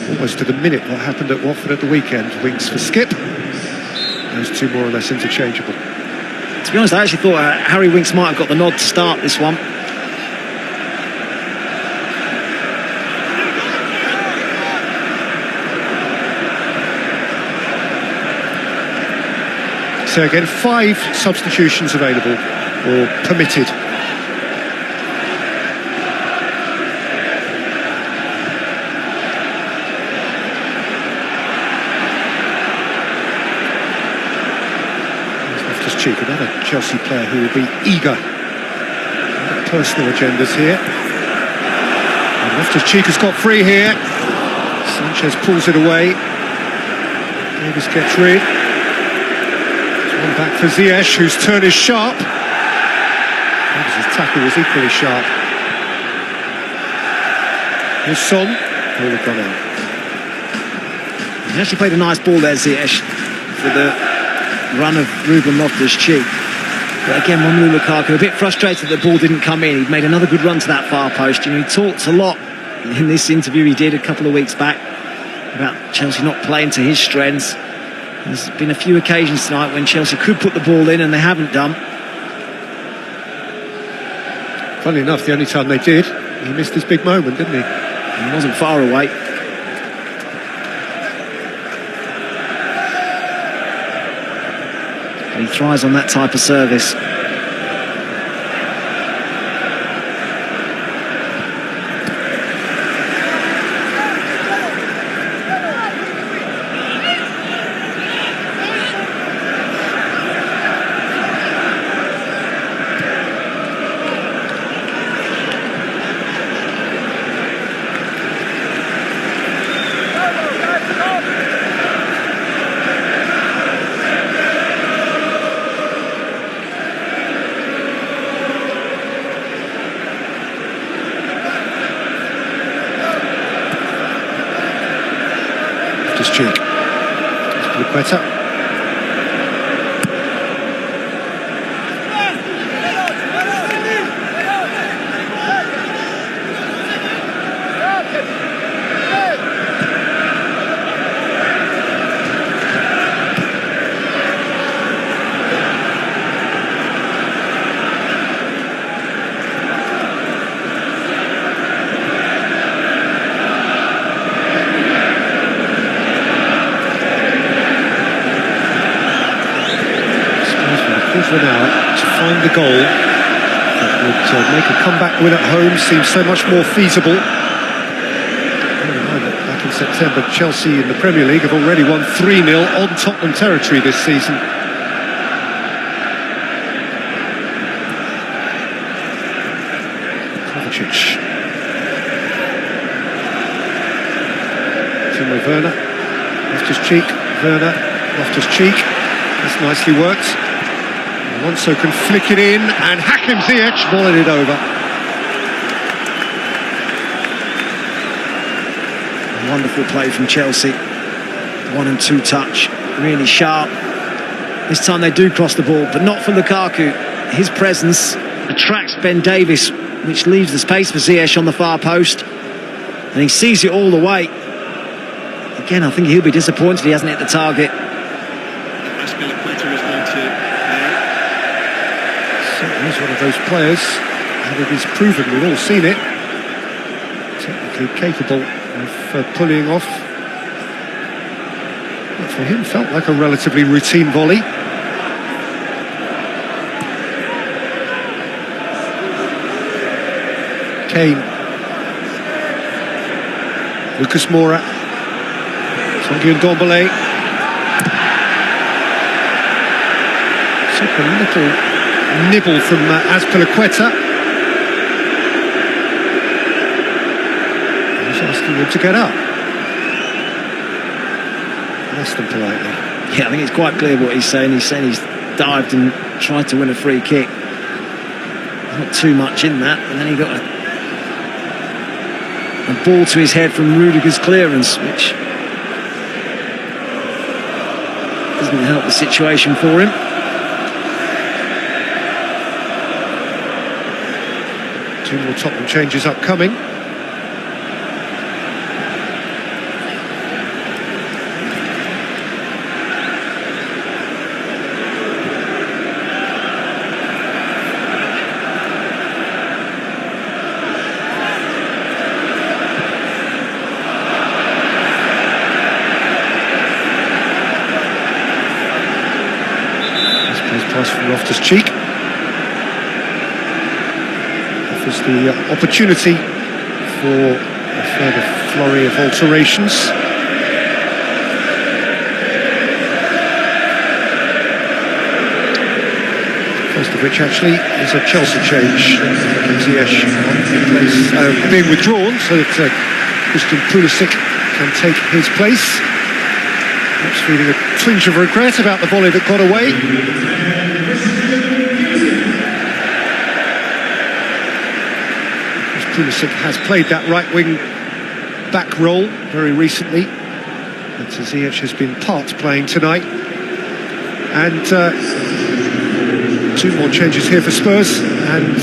almost to the minute what happened at Watford at the weekend. Winks for Skip. Those two more or less interchangeable. To be honest, I actually thought Harry Winks might have got the nod to start this one. So again, 5 substitutions available or permitted. Another Chelsea player who will be eager. Personal agendas here. And Loftus-Cheek has got free here. Sanchez pulls it away. Davis gets rid. One back for Ziyech, whose turn is sharp. Davis' tackle was equally sharp. Here's Son. Oh, they've gone out. He actually played a nice ball there, Ziyech, for the run of Ruben Loftus-Cheek. But again, Romelu Lukaku a bit frustrated that the ball didn't come in. He made another good run to that far post. You know, he talked a lot in this interview he did a couple of weeks back about Chelsea not playing to his strengths. There's been a few occasions tonight when Chelsea could put the ball in and they haven't done. Funnily enough, the only time they did, he missed his big moment, didn't he? He wasn't far away. He thrives on that type of service. Cheek. Luqueta. An hour to find the goal that would make a comeback win at home seem so much more feasible. Back in September, Chelsea in the Premier League have already won 3-0 on Tottenham territory this season. Kovacic. Timo Werner. Loftus-Cheek. Werner. Loftus-Cheek. That's nicely worked. Alonso can flick it in, and Hakim Ziyech volleyed it over. A wonderful play from Chelsea. 1 and 2 touch, really sharp. This time they do cross the ball, but not for Lukaku. His presence attracts Ben Davies, which leaves the space for Ziyech on the far post, and he sees it all the way. Again, I think he'll be disappointed he hasn't hit the target. He's one of those players, and it is proven, we've all seen it, technically capable of pulling off what for him felt like a relatively routine volley. Kane, Lucas Moura, Tanguy Ndombele. Took a little nibble from Azpilicueta. He's asking him to get up. Less than politely. Yeah, I think it's quite clear what he's saying. He's saying he's dived and tried to win a free kick. Not too much in that, and then he got a ball to his head from Rudiger's clearance, which doesn't help the situation for him. Two more Tottenham changes upcoming. Pass from Loftus-Cheek. Offers the opportunity for a further flurry of alterations. First of which actually is a Chelsea change. Ziyech being withdrawn so that Christian Pulisic can take his place. Perhaps feeling a twinge of regret about the volley that got away. Pulisic has played that right wing back role very recently, and Ziyech has been part playing tonight. And two more changes here for Spurs, and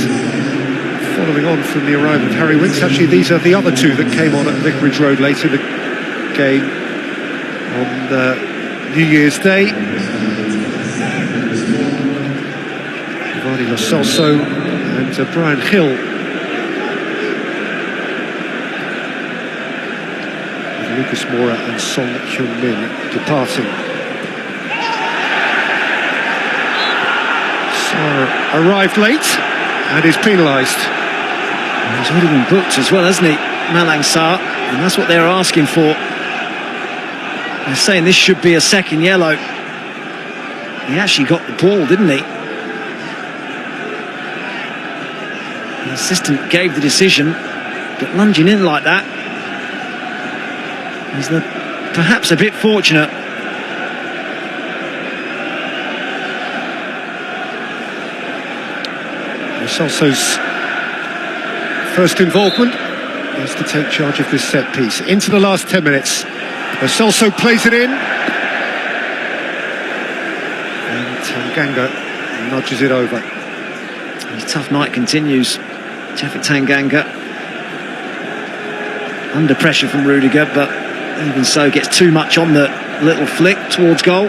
following on from the arrival of Harry Winks, actually these are the other two that came on at Vicarage Road late in the game on New Year's Day. Giovanni Lo Celso and Brian Hill. Lucas Moura and Son Heung-min departing. Sarr arrived late and is penalised. He's already been booked as well, hasn't he, Malang Sarr? And that's what they're asking for. They're saying this should be a second yellow. He actually got the ball, didn't he? The assistant gave the decision, but lunging in like that, he's perhaps a bit fortunate. Lo Celso's first involvement is to take charge of this set piece. Into the last 10 minutes. Lo Celso plays it in. And Tanganga nudges it over. His tough night continues. Japhet Tanganga under pressure from Rudiger, but even so gets too much on the little flick towards goal.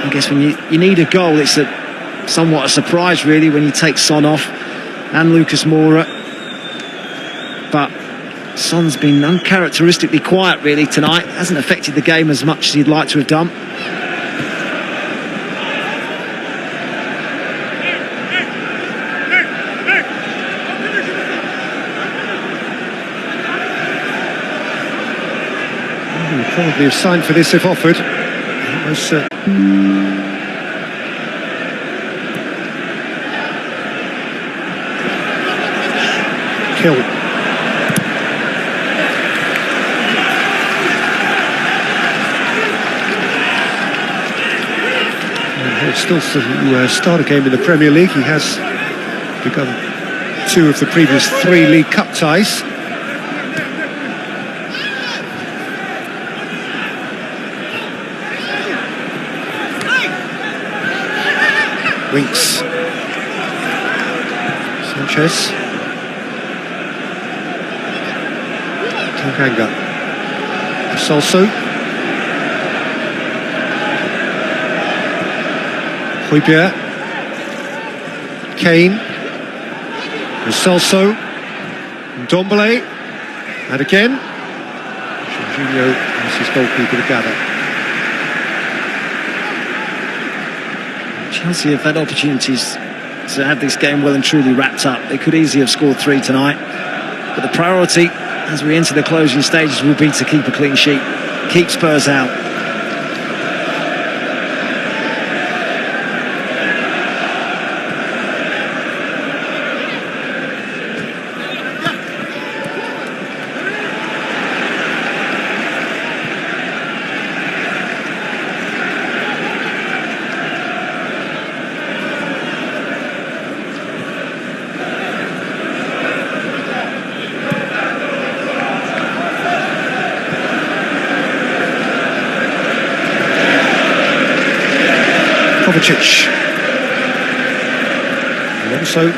I guess when you need a goal, it's somewhat a surprise really when you take Son off and Lucas Moura. But Son's been uncharacteristically quiet really tonight. Hasn't affected the game as much as he'd like to have done. Probably have signed for this if offered. Those, Kill. Still to start a game in the Premier League. He has begun 2 of the previous 3 League Cup ties. Winks. Sanchez. Tanganga. Salso. Huibia, Kane, Celso, Ndombele, and again, Jorginho as his goalkeeper to gather. Chelsea have had opportunities to have this game well and truly wrapped up. They could easily have scored 3 tonight, but the priority as we enter the closing stages will be to keep a clean sheet, keep Spurs out. Kovacic. Alonso.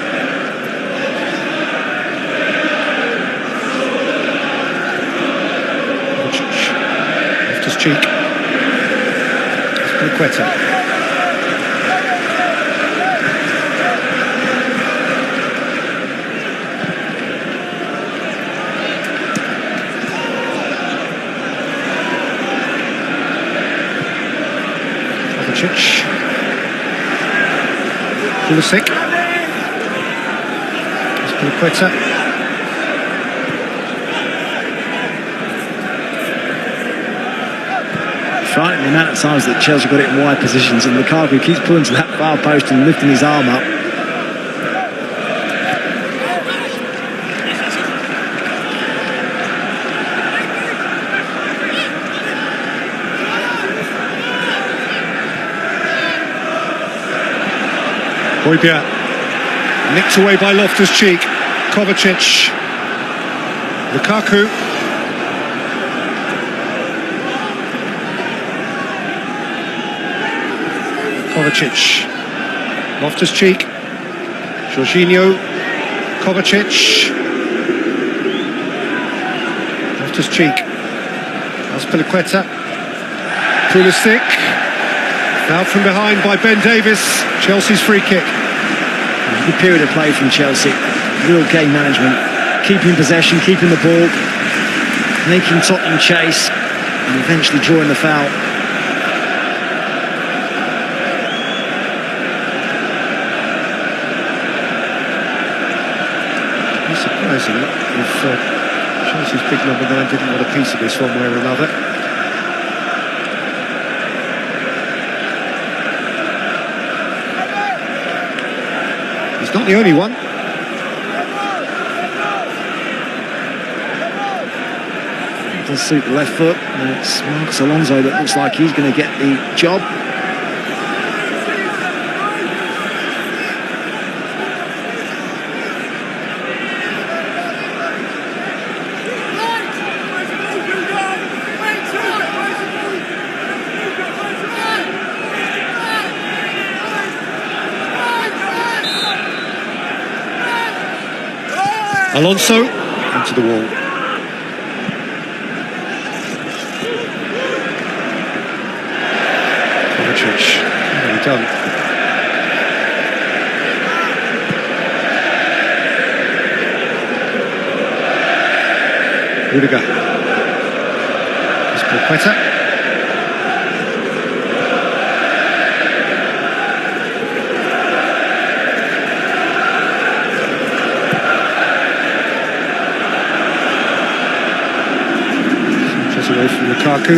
Kovacic. Left his cheek. Quetta. Kovacic. Pulisic. Quetta. Frightening the amount of times that Chelsea got it in wide positions, and Lukaku keeps pulling to that far post and lifting his arm up. Huibia, nicked away by Loftus-Cheek. Kovacic. Lukaku. Kovacic. Loftus-Cheek. Jorginho. Kovacic. Loftus-Cheek. Azpilicueta. Pulisic. Out from behind by Ben Davies. Chelsea's free kick. Good period of play from Chelsea. Real game management. Keeping possession, keeping the ball, making Tottenham chase, and eventually drawing the foul. It's surprising if Chelsea's big number 9 didn't want a piece of this one way or another. He's not the only one. Does suit the left foot, and it's Marcos Alonso that looks like he's going to get the job. Alonso into the wall. Kovacic, well done. Rudiger. Azpilicueta. Away from Lukaku.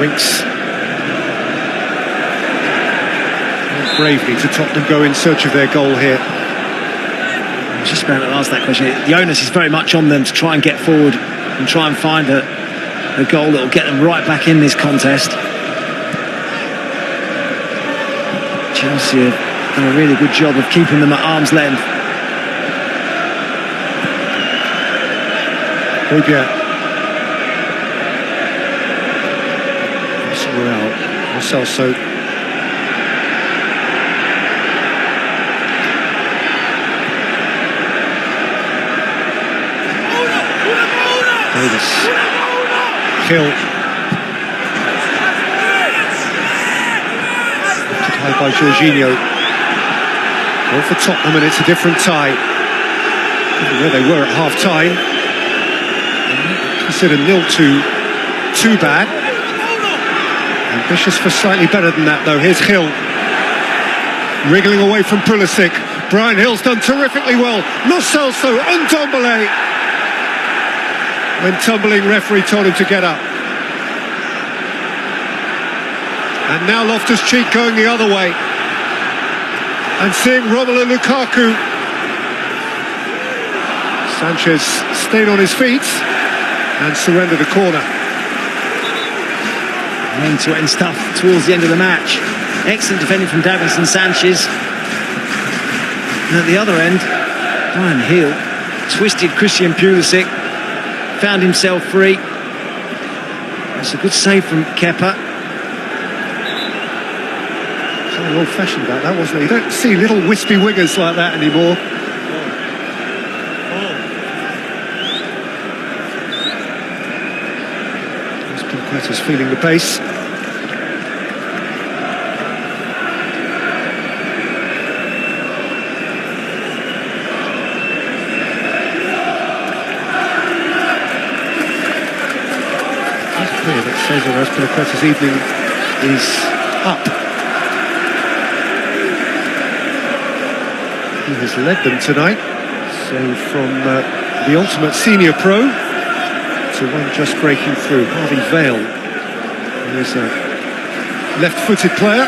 Winks. Bravely to Tottenham go in search of their goal here. I was just about to ask that question. The onus is very much on them to try and get forward and try and find a goal that will get them right back in this contest. Chelsea have done a really good job of keeping them at arm's length. Hojbjerg. Celso. Davis. Hill. Tied by Jorginho. All for Tottenham, and it's a different tie. Where they were at half-time. Consider 0-2 too bad. Ambitious for slightly better than that, though. Here's Hill. Wriggling away from Pulisic. Brian Hill's done terrifically well. Lo Celso on Ndombele. When tumbling referee told him to get up. And now Loftus-Cheek going the other way. And seeing Romelu Lukaku. Sanchez stayed on his feet and surrendered a corner. End-to-end stuff towards the end of the match. Excellent defending from Davinson Sanchez. And at the other end, Brian Hill twisted Christian Pulisic, found himself free. That's a good save from Kepa. Something old-fashioned about that, wasn't it? You don't see little wispy wingers like that anymore. Quetta's feeling the pace. It's clear that Cesar Azpilicueta's evening is up. He has led them tonight. So from the ultimate senior pro to one just breaking through, Harvey Vale, who is a left-footed player.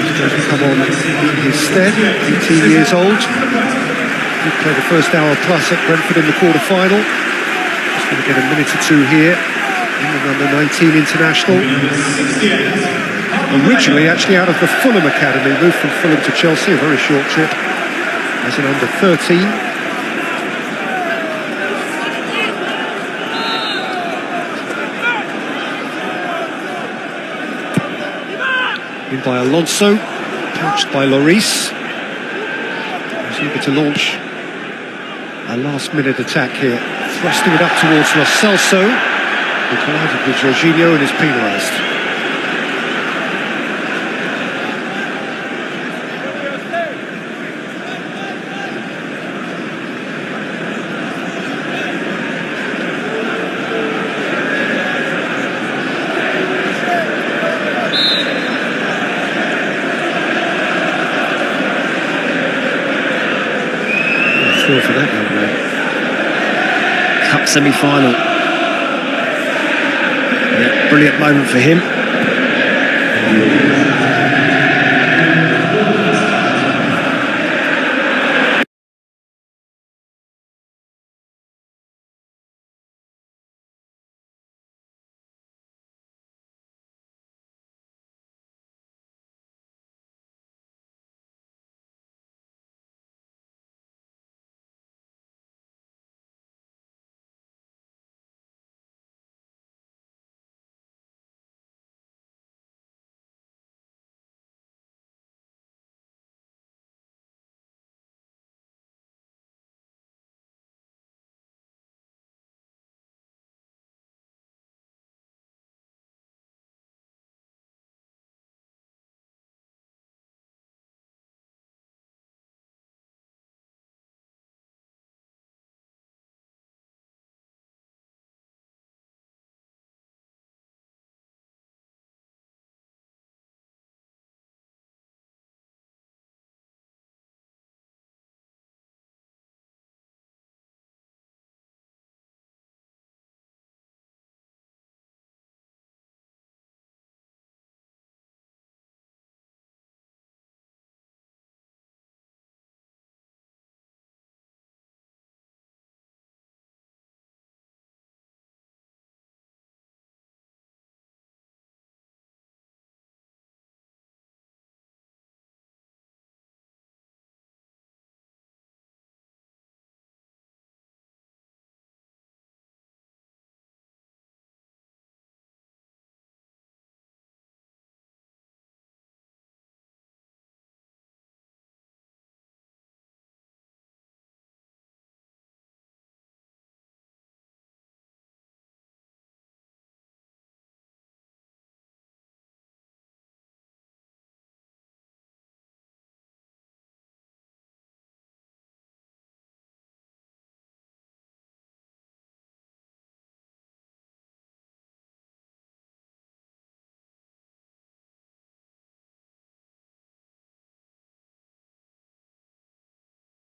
He's going to come on in his stead, 18 years old. He played the first hour plus at Brentford in the quarter-final. He's going to get a minute or two here in the under-19 international. Originally actually out of the Fulham Academy, moved from Fulham to Chelsea, a very short trip as an under-13. In by Alonso, pounced by Lloris. He's eager to launch a last-minute attack here, thrusting it up towards Lo Celso, who collided with Jorginho and is penalised. For that young man. Cup semi-final. Yeah, brilliant moment for him.